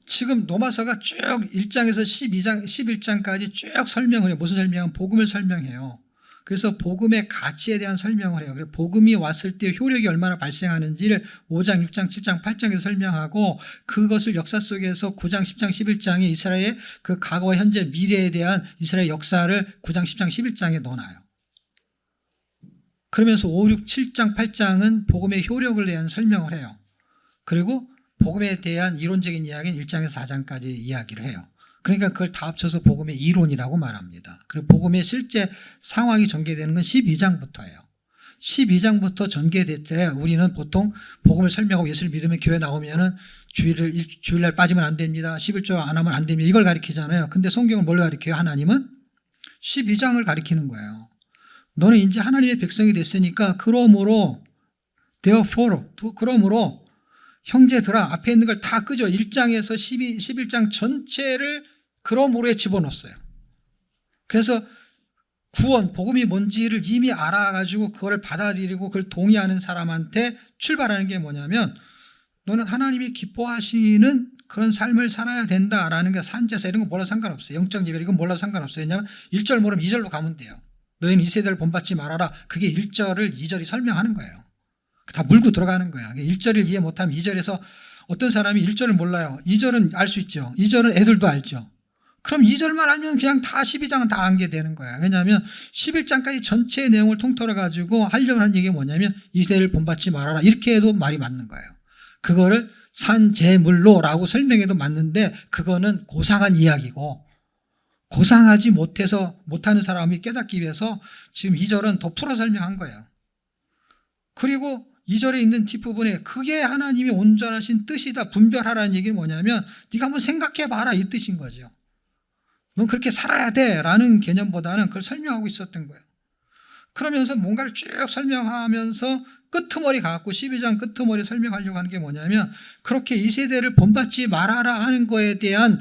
지금 로마서가 쭉 1장에서 12장, 11장까지 쭉 설명을 해요. 무슨 설명은 복음을 설명해요. 그래서 복음의 가치에 대한 설명을 해요. 그래서 복음이 왔을 때 효력이 얼마나 발생하는지를 5장, 6장, 7장, 8장에서 설명하고 그것을 역사 속에서 9장, 10장, 11장에 이스라엘의 그 과거, 현재, 미래에 대한 이스라엘 역사를 9장, 10장, 11장에 넣어놔요. 그러면서 5, 6, 7장, 8장은 복음의 효력을 대한 설명을 해요. 그리고 복음에 대한 이론적인 이야기는 1장에서 4장까지 이야기를 해요. 그러니까 그걸 다 합쳐서 복음의 이론이라고 말합니다. 그리고 복음의 실제 상황이 전개되는 건 12장부터예요. 12장부터 전개될 때 우리는 보통 복음을 설명하고 예수를 믿으면 교회 나오면은 주일날 빠지면 안 됩니다. 11조 안 하면 안 됩니다. 이걸 가리키잖아요. 근데 성경을 뭘로 가리켜요? 하나님은 12장을 가리키는 거예요. 너는 이제 하나님의 백성이 됐으니까 그러므로 형제들아 앞에 있는 걸 다 끄죠. 1장에서 11장 전체를 그러므로에 집어넣었어요. 그래서 구원, 복음이 뭔지를 이미 알아가지고 그걸 받아들이고 그걸 동의하는 사람한테 출발하는 게 뭐냐면 너는 하나님이 기뻐하시는 그런 삶을 살아야 된다라는 게 산제사 이런 거 몰라도 상관없어요. 영적 예배 이건 몰라도 상관없어요. 왜냐하면 1절 모르면 2절로 가면 돼요. 너희는 이 세대를 본받지 말아라. 그게 1절을 2절이 설명하는 거예요. 다 물고 들어가는 거야. 1절을 이해 못하면 2절에서 어떤 사람이 1절을 몰라요. 2절은 알 수 있죠. 2절은 애들도 알죠. 그럼 2절만 알면 그냥 다 12장은 다 안게 되는 거야. 왜냐하면 11장까지 전체의 내용을 통틀어 가지고 하려고 하는 얘기가 뭐냐면 이 세대를 본받지 말아라. 이렇게 해도 말이 맞는 거예요. 그거를 산재물로라고 설명해도 맞는데 그거는 고상한 이야기고 고상하지 못하는 사람이 깨닫기 위해서 지금 2절은 더 풀어 설명한 거예요. 그리고 2절에 있는 뒷부분에 그게 하나님의 온전하신 뜻이다. 분별하라는 얘기는 뭐냐면 네가 한번 생각해봐라 이 뜻인 거죠. 넌 그렇게 살아야 돼 라는 개념보다는 그걸 설명하고 있었던 거예요. 그러면서 뭔가를 쭉 설명하면서 끄트머리 갖고 12장 끄트머리 설명하려고 하는 게 뭐냐면 그렇게 이 세대를 본받지 말아라 하는 거에 대한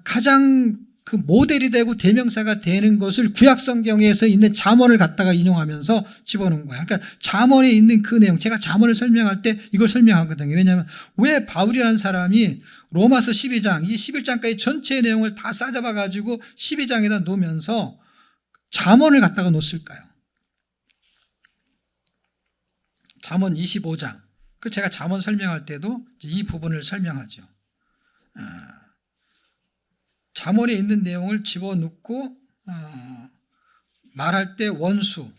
가장 그 모델이 되고 대명사가 되는 것을 구약 성경에서 있는 잠언을 갖다가 인용하면서 집어넣은 거예요. 그러니까 잠언에 있는 그 내용, 제가 잠언을 설명할 때 이걸 설명하거든요. 왜냐하면 왜 바울이라는 사람이 로마서 12장, 이 11장까지 전체의 내용을 다 싸잡아 가지고 12장에다 놓으면서 잠언을 갖다가 놓았을까요? 잠언 25장. 그 제가 잠언 설명할 때도 이 부분을 설명하죠. 잠언에 있는 내용을 집어넣고 말할 때 원수,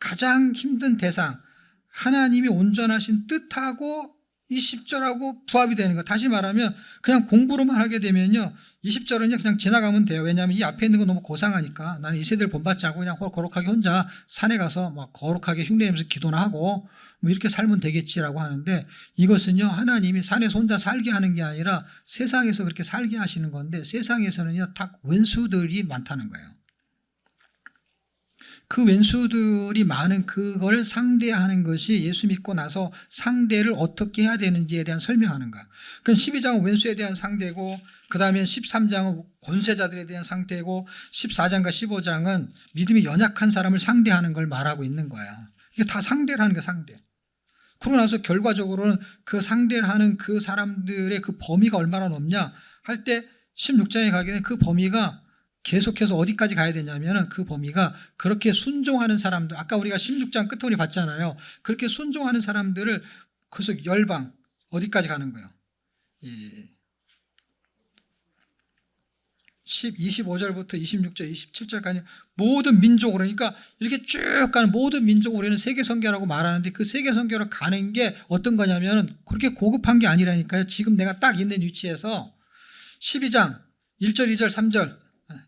가장 힘든 대상, 하나님이 온전하신 뜻하고 이 10절하고 부합이 되는 거. 다시 말하면 그냥 공부로만 하게 되면요 20절은요 그냥 지나가면 돼요. 왜냐하면 이 앞에 있는 건 너무 고상하니까 나는 이 세대를 본받지 않고 그냥 거룩하게 혼자 산에 가서 막 거룩하게 흉내내면서 기도나 하고 뭐 이렇게 살면 되겠지라고 하는데 이것은요 하나님이 산에서 혼자 살게 하는 게 아니라 세상에서 그렇게 살게 하시는 건데 세상에서는요 딱 원수들이 많다는 거예요. 그 왼수들이 많은 그걸 상대하는 것이 예수 믿고 나서 상대를 어떻게 해야 되는지에 대한 설명하는 거야. 그러니까 12장은 왼수에 대한 상대고, 그 다음에 13장은 권세자들에 대한 상대고, 14장과 15장은 믿음이 연약한 사람을 상대하는 걸 말하고 있는 거야. 이게 다 상대를 하는 거야, 상대. 그러고 나서 결과적으로는 그 상대를 하는 그 사람들의 그 범위가 얼마나 넓냐 할 때 16장에 가게 되면 그 범위가 계속해서 어디까지 가야 되냐면은 그 범위가 그렇게 순종하는 사람들, 아까 우리가 16장 끝에 봤잖아요. 그렇게 순종하는 사람들을 계속 열방, 어디까지 가는 거예요? 25절부터 26절, 27절까지 모든 민족으로, 그러니까 이렇게 쭉 가는 모든 민족으로 우리는 세계선교라고 말하는데 그 세계선교로 가는 게 어떤 거냐면은 그렇게 고급한 게 아니라니까요. 지금 내가 딱 있는 위치에서 12장 1절, 2절, 3절,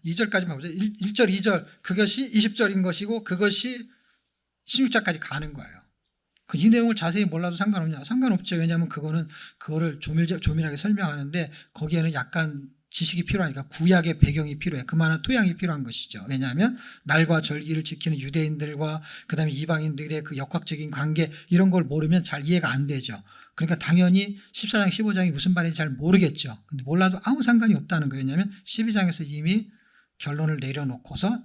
2절까지만 보자. 1절, 2절 그것이 20절인 것이고 그것이 16절까지 가는 거예요. 이 내용을 자세히 몰라도 상관없냐? 상관없죠. 왜냐하면 그거를 조밀하게 설명하는데 거기에는 약간 지식이 필요하니까 구약의 배경이 필요해. 그만한 토양이 필요한 것이죠. 왜냐하면 날과 절기를 지키는 유대인들과 그다음에 이방인들의 그 역학적인 관계 이런 걸 모르면 잘 이해가 안 되죠. 그러니까 당연히 14장 15장이 무슨 말인지 잘 모르겠죠. 근데 몰라도 아무 상관이 없다는 거예요. 왜냐하면 12장에서 이미 결론을 내려놓고서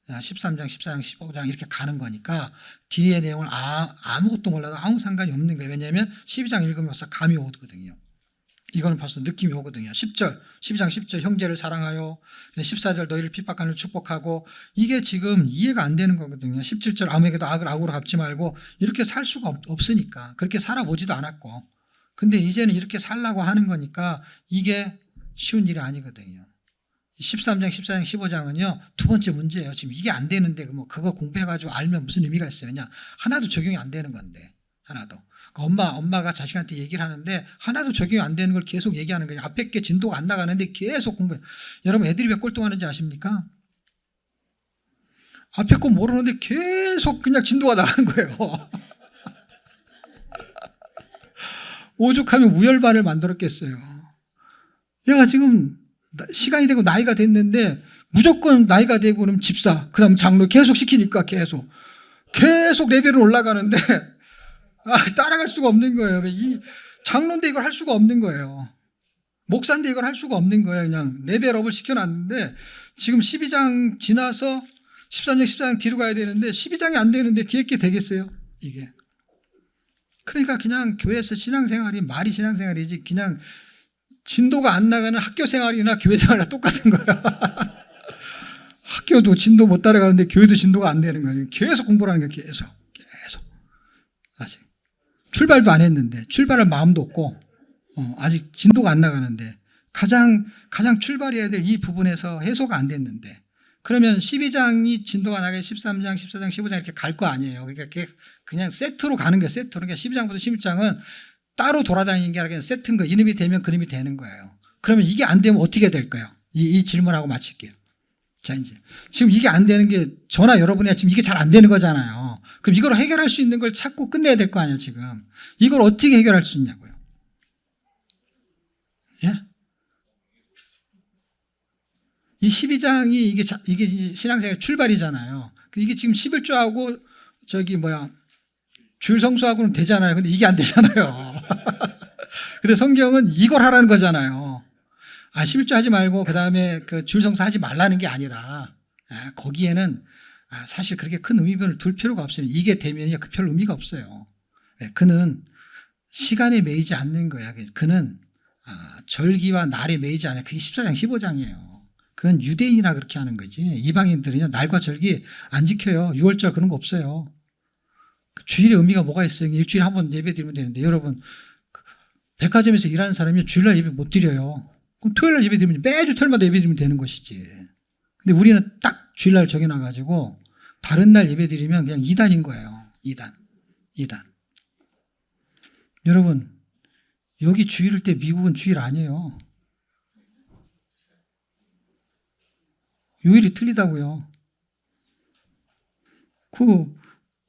13장, 14장, 15장 이렇게 가는 거니까 뒤의 내용을 아무것도 몰라도 아무 상관이 없는 거예요. 왜냐하면 12장 읽으면 벌써 감이 오거든요. 이거는 벌써 느낌이 오거든요. 10절, 12장 10절 형제를 사랑하여 14절 너희를 핍박하는 축복하고 이게 지금 이해가 안 되는 거거든요. 17절 아무에게도 악을 악으로 갚지 말고 이렇게 살 수가 없으니까 그렇게 살아보지도 않았고 근데 이제는 이렇게 살라고 하는 거니까 이게 쉬운 일이 아니거든요. 13장, 14장, 15장은요 두 번째 문제예요. 지금 이게 안 되는데 뭐 그거 공부해가지고 알면 무슨 의미가 있어요. 그냥 하나도 적용이 안 되는 건데 하나도. 엄마가 자식한테 얘기를 하는데 하나도 적용이 안 되는 걸 계속 얘기하는 거예요. 앞에 게 진도가 안 나가는데 계속 공부해. 여러분 애들이 왜 꼴등하는지 아십니까? 앞에 거 모르는데 계속 그냥 진도가 나가는 거예요. 오죽하면 우열반을 만들었겠어요. 얘가 지금 시간이 되고 나이가 됐는데 무조건 나이가 되고 그러면 집사, 그 다음 장로 계속 시키니까 계속 레벨은 올라가는데 따라갈 수가 없는 거예요. 이 장로인데 이걸 할 수가 없는 거예요. 목사인데 이걸 할 수가 없는 거예요. 그냥 레벨업을 시켜놨는데 지금 12장 지나서 13장, 14장 뒤로 가야 되는데 12장이 안 되는데 뒤에 게 되겠어요? 이게. 그러니까 그냥 교회에서 신앙생활이 말이 신앙생활이지 그냥 진도가 안 나가는 학교 생활이나 교회 생활이나 똑같은 거야. 학교도 진도 못 따라가는데 교회도 진도가 안 되는 거예요. 계속 공부를 하는 거예요. 계속. 아직. 출발도 안 했는데 출발할 마음도 없고 아직 진도가 안 나가는데 가장 출발해야 될 이 부분에서 해소가 안 됐는데 그러면 12장이 진도가 나게 13장, 14장, 15장 이렇게 갈 거 아니에요. 그러니까 그냥 세트로 가는 거예요. 세트로. 그러니까 12장부터 16장은 따로 돌아다니는 게 아니라 그냥 세트인 거예요. 이놈이 되면 그놈이 되는 거예요. 그러면 이게 안 되면 어떻게 될까요? 이 질문하고 마칠게요. 자, 이제. 지금 이게 안 되는 게 저나 여러분이 지금 이게 잘 안 되는 거잖아요. 그럼 이걸 해결할 수 있는 걸 찾고 끝내야 될 거 아니에요, 지금. 이걸 어떻게 해결할 수 있냐고요. 예? 이 12장이 이게 신앙생활 출발이잖아요. 이게 지금 11조하고 줄 성수하고는 되잖아요. 근데 이게 안 되잖아요. 근데 성경은 이걸 하라는 거잖아요. 11조 하지 말고 그 다음에 줄 성수 하지 말라는 게 아니라 거기에는 사실 그렇게 큰 의미를 둘 필요가 없어요. 이게 되면요 별 의미가 없어요. 그는 시간에 매이지 않는 거야. 그는 절기와 날에 매이지 않아요. 그게 14장 15장이에요. 그건 유대인이라 그렇게 하는 거지. 이방인들은요 날과 절기 안 지켜요. 6월절 그런 거 없어요. 주일의 의미가 뭐가 있어요? 일주일에 한 번 예배 드리면 되는데 여러분 백화점에서 일하는 사람이 주일날 예배 못 드려요. 그럼 토요일날 예배 드리면 매주 토요일마다 예배 드리면 되는 것이지. 근데 우리는 딱 주일날 정해놔가지고 다른 날 예배 드리면 그냥 2단인 거예요. 2단. 여러분 여기 주일일 때 미국은 주일 아니에요. 요일이 틀리다고요.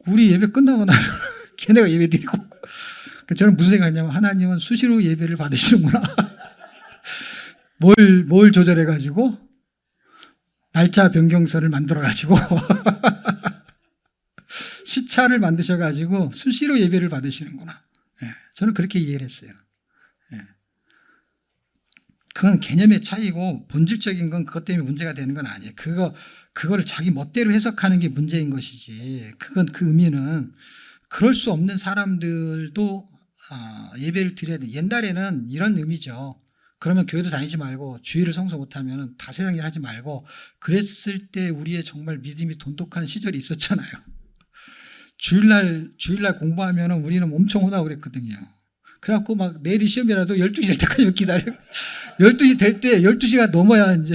우리 예배 끝나고 나면 걔네가 예배 드리고 저는 무슨 생각이냐면 하나님은 수시로 예배를 받으시는구나. 뭘 조절해가지고 날짜 변경서를 만들어가지고 시차를 만드셔가지고 수시로 예배를 받으시는구나. 예, 저는 그렇게 이해를 했어요. 예. 그건 개념의 차이고 본질적인 건 그것 때문에 문제가 되는 건 아니에요. 그거를 자기 멋대로 해석하는 게 문제인 것이지. 그건 그 의미는 그럴 수 없는 사람들도 예배를 드려야 돼. 옛날에는 이런 의미죠. 그러면 교회도 다니지 말고 주일을 성수 못하면 다 세상 일 하지 말고 그랬을 때 우리의 정말 믿음이 돈독한 시절이 있었잖아요. 주일날 공부하면 우리는 엄청 오다고 그랬거든요. 그래갖고 막 내일이 시험이라도 12시 될 때까지 기다려. 12시 될 때 12시가 넘어야 이제.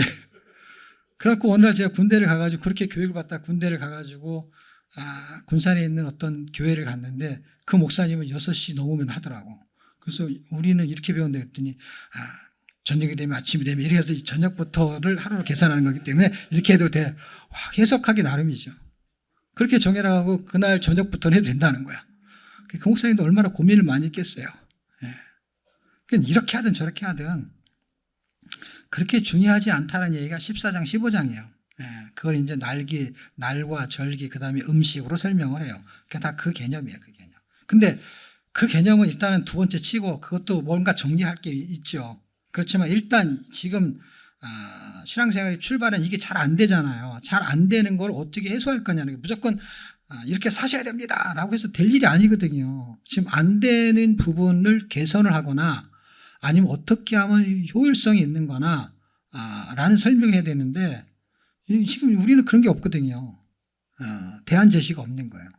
그래갖고 어느 날 제가 군대를 가가지고 그렇게 교육을 받다 군대를 가가지고 군산에 있는 어떤 교회를 갔는데 그 목사님은 6시 넘으면 하더라고. 그래서 우리는 이렇게 배운다 그랬더니 저녁이 되면 아침이 되면 이렇게 해서 저녁부터를 하루로 계산하는 거기 때문에 이렇게 해도 돼. 와, 해석하기 나름이죠. 그렇게 정해라 하고 그날 저녁부터는 해도 된다는 거야. 그 목사님도 얼마나 고민을 많이 했겠어요. 예. 그러니까 이렇게 하든 저렇게 하든 그렇게 중요하지 않다는 얘기가 14장 15장이에요. 예. 그걸 이제 날과 절기 그다음에 음식으로 설명을 해요. 그게 다 그 개념이에요. 그 개념. 근데 그 개념은 일단은 두 번째 치고 그것도 뭔가 정리할 게 있죠. 그렇지만 일단 지금 신앙생활이 출발은 이게 잘 안 되잖아요. 잘 안 되는 걸 어떻게 해소할 거냐는 게 무조건 이렇게 사셔야 됩니다 라고 해서 될 일이 아니거든요. 지금 안 되는 부분을 개선을 하거나 아니면 어떻게 하면 효율성이 있는 거나 라는 설명을 해야 되는데 지금 우리는 그런 게 없거든요. 대안 제시가 없는 거예요.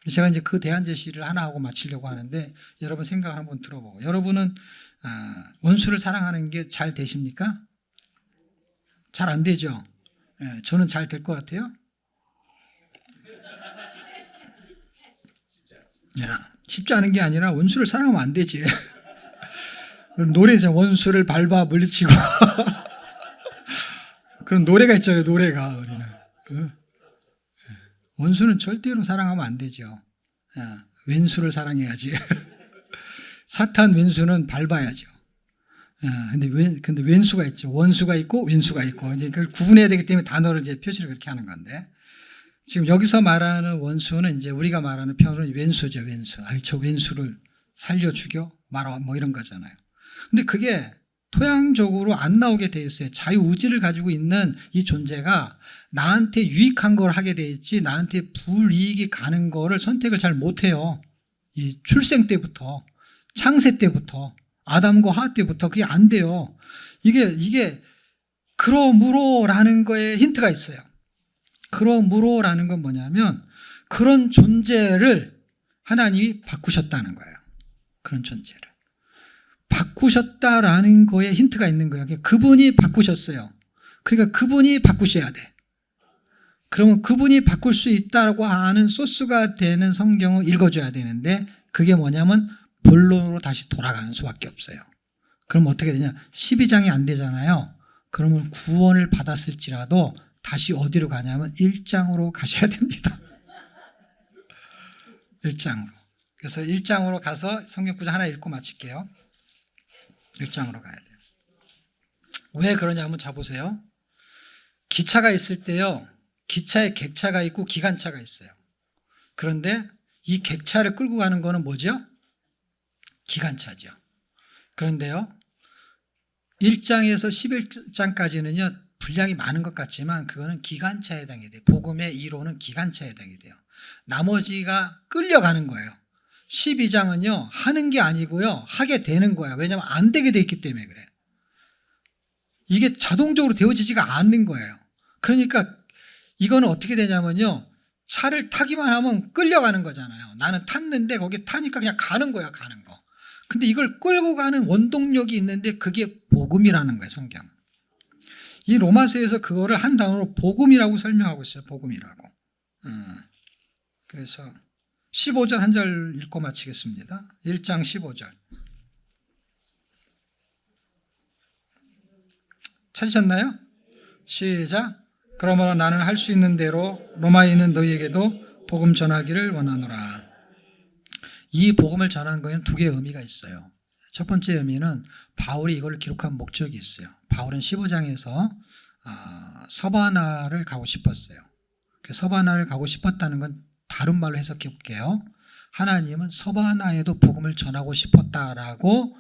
제가 이제 그 대안 제시를 하나 하고 마치려고 하는데 여러분 생각을 한번 들어보고 여러분은 원수를 사랑하는 게 잘 되십니까? 잘 안 되죠. 예, 저는 잘 될 것 같아요. 야, 쉽지 않은 게 아니라 원수를 사랑하면 안 되지. 노래죠. 원수를 밟아 물리치고 그런 노래가 있잖아요. 노래가 우리는 원수는 절대로 사랑하면 안 되죠. 왼수를 사랑해야지. 사탄 왼수는 밟아야죠. 근데 왼수가 있죠. 원수가 있고 왼수가 있고 이제 그걸 구분해야 되기 때문에 단어를 이제 표시를 그렇게 하는 건데 지금 여기서 말하는 원수는 이제 우리가 말하는 표현은 왼수죠. 왼수. 저 왼수를 살려 죽여 말아 뭐 이런 거잖아요. 근데 그게 토양적으로 안 나오게 돼 있어요. 자유의지를 가지고 있는 이 존재가 나한테 유익한 걸 하게 돼 있지 나한테 불이익이 가는 거를 선택을 잘 못해요. 이 출생 때부터 창세 때부터 아담과 하와 때부터 그게 안 돼요. 이게 그러므로라는 거에 힌트가 있어요. 그러므로라는 건 뭐냐면 그런 존재를 하나님이 바꾸셨다는 거예요. 그런 존재를. 바꾸셨다라는 거에 힌트가 있는 거예요. 그분이 바꾸셨어요. 그러니까 그분이 바꾸셔야 돼. 그러면 그분이 바꿀 수 있다고 하는 소스가 되는 성경을 읽어줘야 되는데 그게 뭐냐면 본론으로 다시 돌아가는 수밖에 없어요. 그럼 어떻게 되냐? 12장이 안 되잖아요. 그러면 구원을 받았을지라도 다시 어디로 가냐면 1장으로 가셔야 됩니다. 1장으로. 그래서 1장으로 가서 성경 구절 하나 읽고 마칠게요. 1장으로 가야 돼요. 왜 그러냐면 자 보세요. 기차가 있을 때요. 기차에 객차가 있고 기관차가 있어요. 그런데 이 객차를 끌고 가는 거는 뭐죠? 기관차죠. 그런데요. 1장에서 11장까지는요. 분량이 많은 것 같지만 그거는 기관차에 해당이 돼요. 복음의 1호는 기관차에 해당이 돼요. 나머지가 끌려가는 거예요. 12장은요. 하는 게 아니고요. 하게 되는 거예요. 왜냐하면 안 되게 돼 있기 때문에 그래요. 이게 자동적으로 되어지지가 않는 거예요. 그러니까 이거는 어떻게 되냐면요. 차를 타기만 하면 끌려가는 거잖아요. 나는 탔는데 거기 타니까 그냥 가는 거야. 가는 거. 근데 이걸 끌고 가는 원동력이 있는데 그게 복음이라는 거예요. 성경. 이 로마서에서 그거를 한 단어로 복음이라고 설명하고 있어요. 복음이라고. 그래서 15절 한 절 읽고 마치겠습니다. 1장 15절. 찾으셨나요? 시작. 그러므로 나는 할 수 있는 대로 로마에 있는 너희에게도 복음 전하기를 원하노라. 이 복음을 전하는 거에는 두 개의 의미가 있어요. 첫 번째 의미는 바울이 이걸 기록한 목적이 있어요. 바울은 15장에서 서바나를 가고 싶었어요. 서바나를 가고 싶었다는 건 다른 말로 해석해 볼게요. 하나님은 서바나에도 복음을 전하고 싶었다라고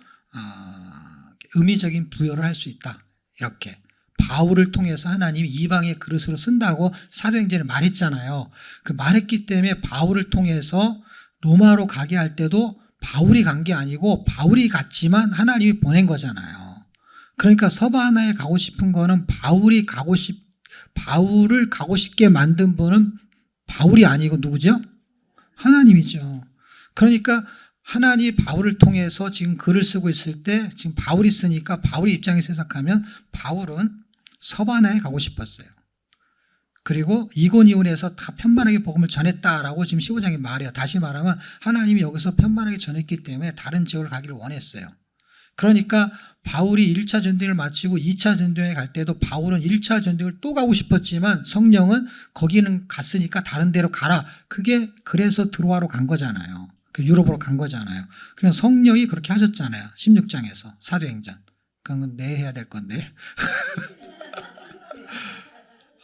의미적인 부여를 할 수 있다. 이렇게 바울을 통해서 하나님이 이방의 그릇으로 쓴다고 사도행전에 말했잖아요. 그 말했기 때문에 바울을 통해서 로마로 가게 할 때도 바울이 간 게 아니고 바울이 갔지만 하나님이 보낸 거잖아요. 그러니까 서바나에 가고 싶은 거는 바울을 가고 싶게 만든 분은 바울이 아니고 누구죠? 하나님이죠. 그러니까 하나님이 바울을 통해서 지금 글을 쓰고 있을 때 지금 바울이 쓰니까 바울의 입장에서 해석하면 바울은 서바나에 가고 싶었어요. 그리고 이고니온에서 다 편만하게 복음을 전했다라고 지금 15장에 말해요. 다시 말하면 하나님이 여기서 편만하게 전했기 때문에 다른 지역을 가기를 원했어요. 그러니까 바울이 1차 전쟁을 마치고 2차 전쟁에 갈 때도 바울은 1차 전쟁을 또 가고 싶었지만 성령은 거기는 갔으니까 다른 데로 가라. 그게 그래서 드로아로 간 거잖아요. 유럽으로 간 거잖아요. 그래서 성령이 그렇게 하셨잖아요. 16장에서 사도행전. 그건 내일 해야 될 건데.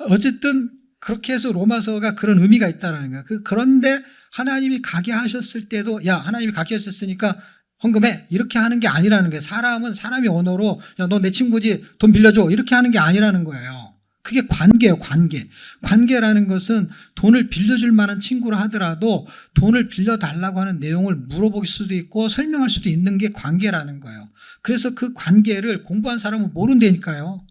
어쨌든 그렇게 해서 로마서가 그런 의미가 있다는 거예요. 그런데 하나님이 가게 하셨을 때도 야 하나님이 가게 하셨으니까 헌금해 이렇게 하는 게 아니라는 거예요. 사람은 사람의 언어로 야 너 내 친구지 돈 빌려줘 이렇게 하는 게 아니라는 거예요. 그게 관계예요. 관계라는 것은 돈을 빌려줄 만한 친구라 하더라도 돈을 빌려달라고 하는 내용을 물어볼 수도 있고 설명할 수도 있는 게 관계라는 거예요. 그래서 그 관계를 공부한 사람은 모른다니까요.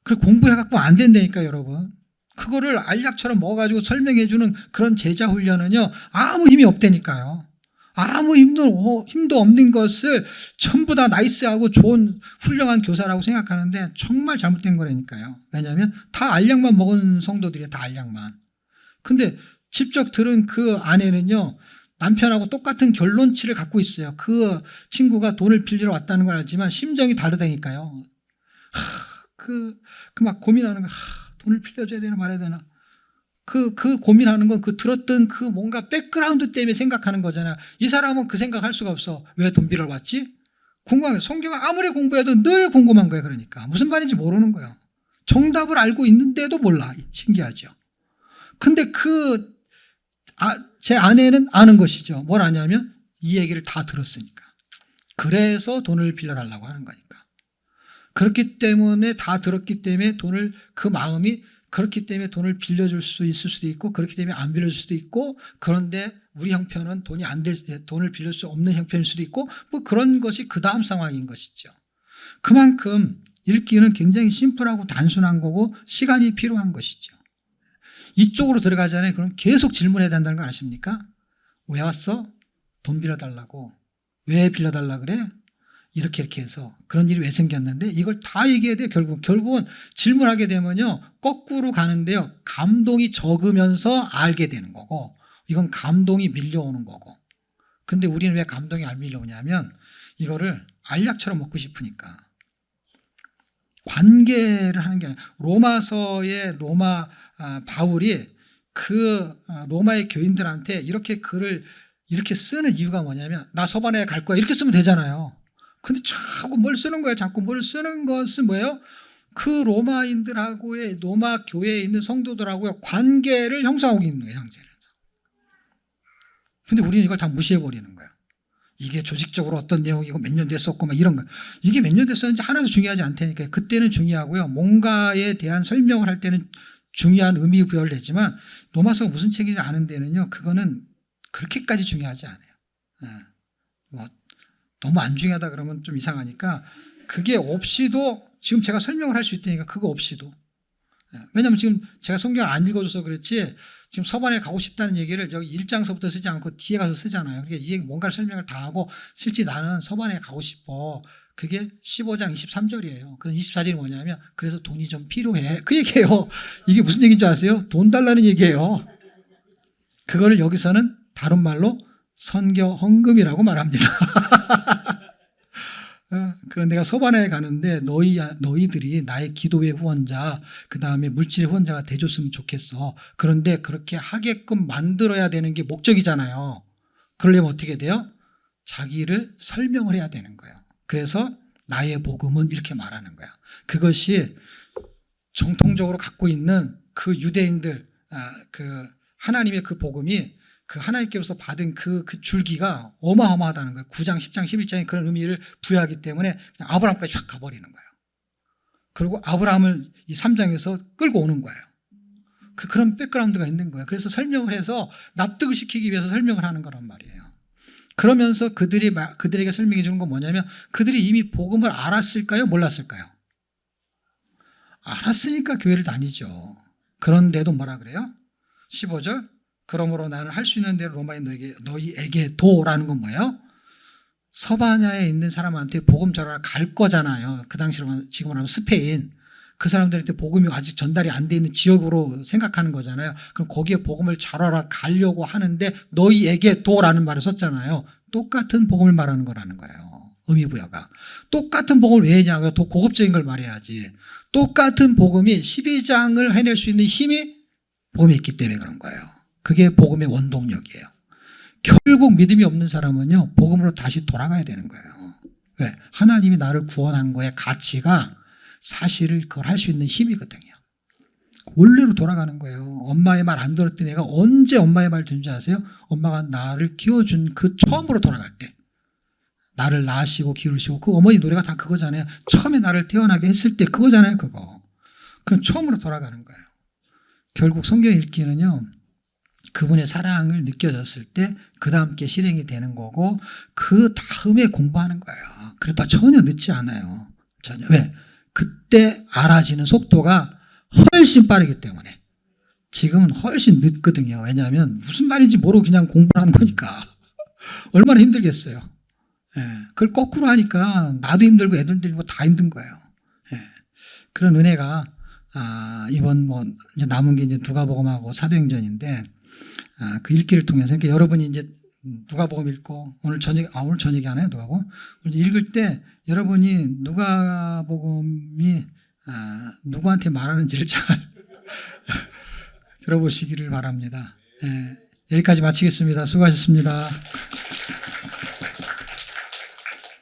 그래 공부해갖고 안 된다니까요, 여러분. 그거를 알약처럼 먹어가지고 설명해주는 그런 제자 훈련은요, 아무 힘이 없다니까요. 아무 힘도 없는 것을 전부 다 나이스하고 좋은 훌륭한 교사라고 생각하는데 정말 잘못된 거라니까요. 왜냐하면 다 알약만 먹은 성도들이에요, 다 알약만. 근데 직접 들은 그 아내는요, 남편하고 똑같은 결론치를 갖고 있어요. 그 친구가 돈을 빌리러 왔다는 걸 알지만 심정이 다르다니까요. 막 고민하는 거, 돈을 빌려줘야 되나 말아야 되나. 그 고민하는 건 그 들었던 그 뭔가 백그라운드 때문에 생각하는 거잖아. 이 사람은 그 생각할 수가 없어. 왜 돈 빌려 왔지? 궁금한 거야. 성경을 아무리 공부해도 늘 궁금한 거야. 그러니까. 무슨 말인지 모르는 거야. 정답을 알고 있는데도 몰라. 신기하죠. 근데 제 아내는 아는 것이죠. 뭘 아냐면 이 얘기를 다 들었으니까. 그래서 돈을 빌려달라고 하는 거니까. 그렇기 때문에 다 들었기 때문에 그 마음이 그렇기 때문에 돈을 빌려줄 수 있을 수도 있고 그렇기 때문에 안 빌려줄 수도 있고 그런데 우리 형편은 돈을 빌릴 수 없는 형편일 수도 있고 뭐 그런 것이 그 다음 상황인 것이죠. 그만큼 읽기는 굉장히 심플하고 단순한 거고 시간이 필요한 것이죠. 이쪽으로 들어가잖아요. 그럼 계속 질문해야 된다는 거 아십니까? 왜 왔어? 돈 빌려달라고. 왜 빌려달라 그래? 이렇게 해서 그런 일이 왜 생겼는데 이걸 다 얘기해야 돼요. 결국은 질문하게 되면요. 거꾸로 가는데요. 감동이 적으면서 알게 되는 거고 이건 감동이 밀려오는 거고. 근데 우리는 왜 감동이 안 밀려오냐면 이거를 알약처럼 먹고 싶으니까. 관계를 하는 게 아니라 로마서의 바울이 로마의 교인들한테 이렇게 글을 이렇게 쓰는 이유가 뭐냐면 나 서바나에 갈 거야 이렇게 쓰면 되잖아요. 근데 자꾸 뭘 쓰는 거예요? 자꾸 뭘 쓰는 것은 뭐예요? 그 로마인들하고의 로마 교회에 있는 성도들하고의 관계를 형성하고 있는 거예요. 형제를. 근데 우리는 이걸 다 무시해버리는 거야. 이게 조직적으로 어떤 내용이고 몇 년 됐었고 막 이런 거. 이게 몇 년 됐었는지 하나도 중요하지 않다니까요. 그때는 중요하고요. 뭔가에 대한 설명을 할 때는 중요한 의미 부여를 했지만 로마서가 무슨 책인지 아는 데는요. 그거는 그렇게까지 중요하지 않아요. 너무 안 중요하다 그러면 좀 이상하니까 그게 없이도 지금 제가 설명을 할 수 있다니까 그거 없이도. 왜냐하면 지금 제가 성경을 안 읽어줘서 그렇지 지금 서반에 가고 싶다는 얘기를 저기 1장서부터 쓰지 않고 뒤에 가서 쓰잖아요. 그러니까 이 얘기 뭔가를 설명을 다 하고 실제 나는 서반에 가고 싶어. 그게 15장 23절이에요. 그럼 24절이 뭐냐면 그래서 돈이 좀 필요해. 그 얘기예요. 이게 무슨 얘기인 줄 아세요? 돈 달라는 얘기예요. 그거를 여기서는 다른 말로 선교 헌금이라고 말합니다. 그런 내가 서반에 가는데 너희들이 나의 기도의 후원자 그 다음에 물질의 후원자가 돼줬으면 좋겠어. 그런데 그렇게 하게끔 만들어야 되는 게 목적이잖아요. 그러려면 어떻게 돼요? 자기를 설명을 해야 되는 거예요. 그래서 나의 복음은 이렇게 말하는 거야. 그것이 정통적으로 갖고 있는 그 유대인들 그 하나님의 그 복음이 그 하나님께로서 받은 그 줄기가 어마어마하다는 거예요. 9장, 10장, 11장에 그런 의미를 부여하기 때문에 그냥 아브라함까지 쫙 가버리는 거예요. 그리고 아브라함을 이 3장에서 끌고 오는 거예요. 그런 백그라운드가 있는 거예요. 그래서 설명을 해서 납득을 시키기 위해서 설명을 하는 거란 말이에요. 그러면서 그들에게 설명해 주는 건 뭐냐면 그들이 이미 복음을 알았을까요? 몰랐을까요? 알았으니까 교회를 다니죠. 그런데도 뭐라 그래요? 15절 그러므로 나는 할 수 있는 대로 로마인 너희에게 도라는 건 뭐예요? 서바냐에 있는 사람한테 복음 전하러 갈 거잖아요. 그 당시로 지금으로 하면 스페인. 그 사람들한테 복음이 아직 전달이 안 돼 있는 지역으로 생각하는 거잖아요. 그럼 거기에 복음을 전하러 가려고 하는데 너희에게 도라는 말을 썼잖아요. 똑같은 복음을 말하는 거라는 거예요. 의미부여가. 똑같은 복음을 왜 했냐고요? 더 고급적인 걸 말해야지. 똑같은 복음이 12장을 해낼 수 있는 힘이 복음에 있기 때문에 그런 거예요. 그게 복음의 원동력이에요. 결국 믿음이 없는 사람은요, 복음으로 다시 돌아가야 되는 거예요. 왜? 하나님이 나를 구원한 거의 가치가 사실을 그걸 할 수 있는 힘이거든요. 원래로 돌아가는 거예요. 엄마의 말 안 들었던 애가 언제 엄마의 말 듣는지 아세요? 엄마가 나를 키워준 그 처음으로 돌아갈 때. 나를 낳으시고 기르시고 그 어머니 노래가 다 그거잖아요. 처음에 나를 태어나게 했을 때 그거잖아요. 그거. 그럼 처음으로 돌아가는 거예요. 결국 성경 읽기는요. 그분의 사랑을 느껴졌을 때 그 다음 게 실행이 되는 거고 그 다음에 공부하는 거예요. 그래도 전혀 늦지 않아요. 전혀. 왜? 그때 알아지는 속도가 훨씬 빠르기 때문에 지금은 훨씬 늦거든요. 왜냐하면 무슨 말인지 모르고 그냥 공부를 하는 거니까 얼마나 힘들겠어요. 예, 그걸 거꾸로 하니까 나도 힘들고 애들도 힘들고 다 힘든 거예요. 예, 그런 은혜가 이번 이제 남은 게 이제 누가복음하고 사도행전인데 그 읽기를 통해서 그러니까 여러분이 이제 누가복음 읽고 오늘 저녁에 하나요? 누가복음 읽을 때 여러분이 누가복음이 누구한테 말하는지를 잘 들어보시기를 바랍니다. 예, 여기까지 마치겠습니다. 수고하셨습니다.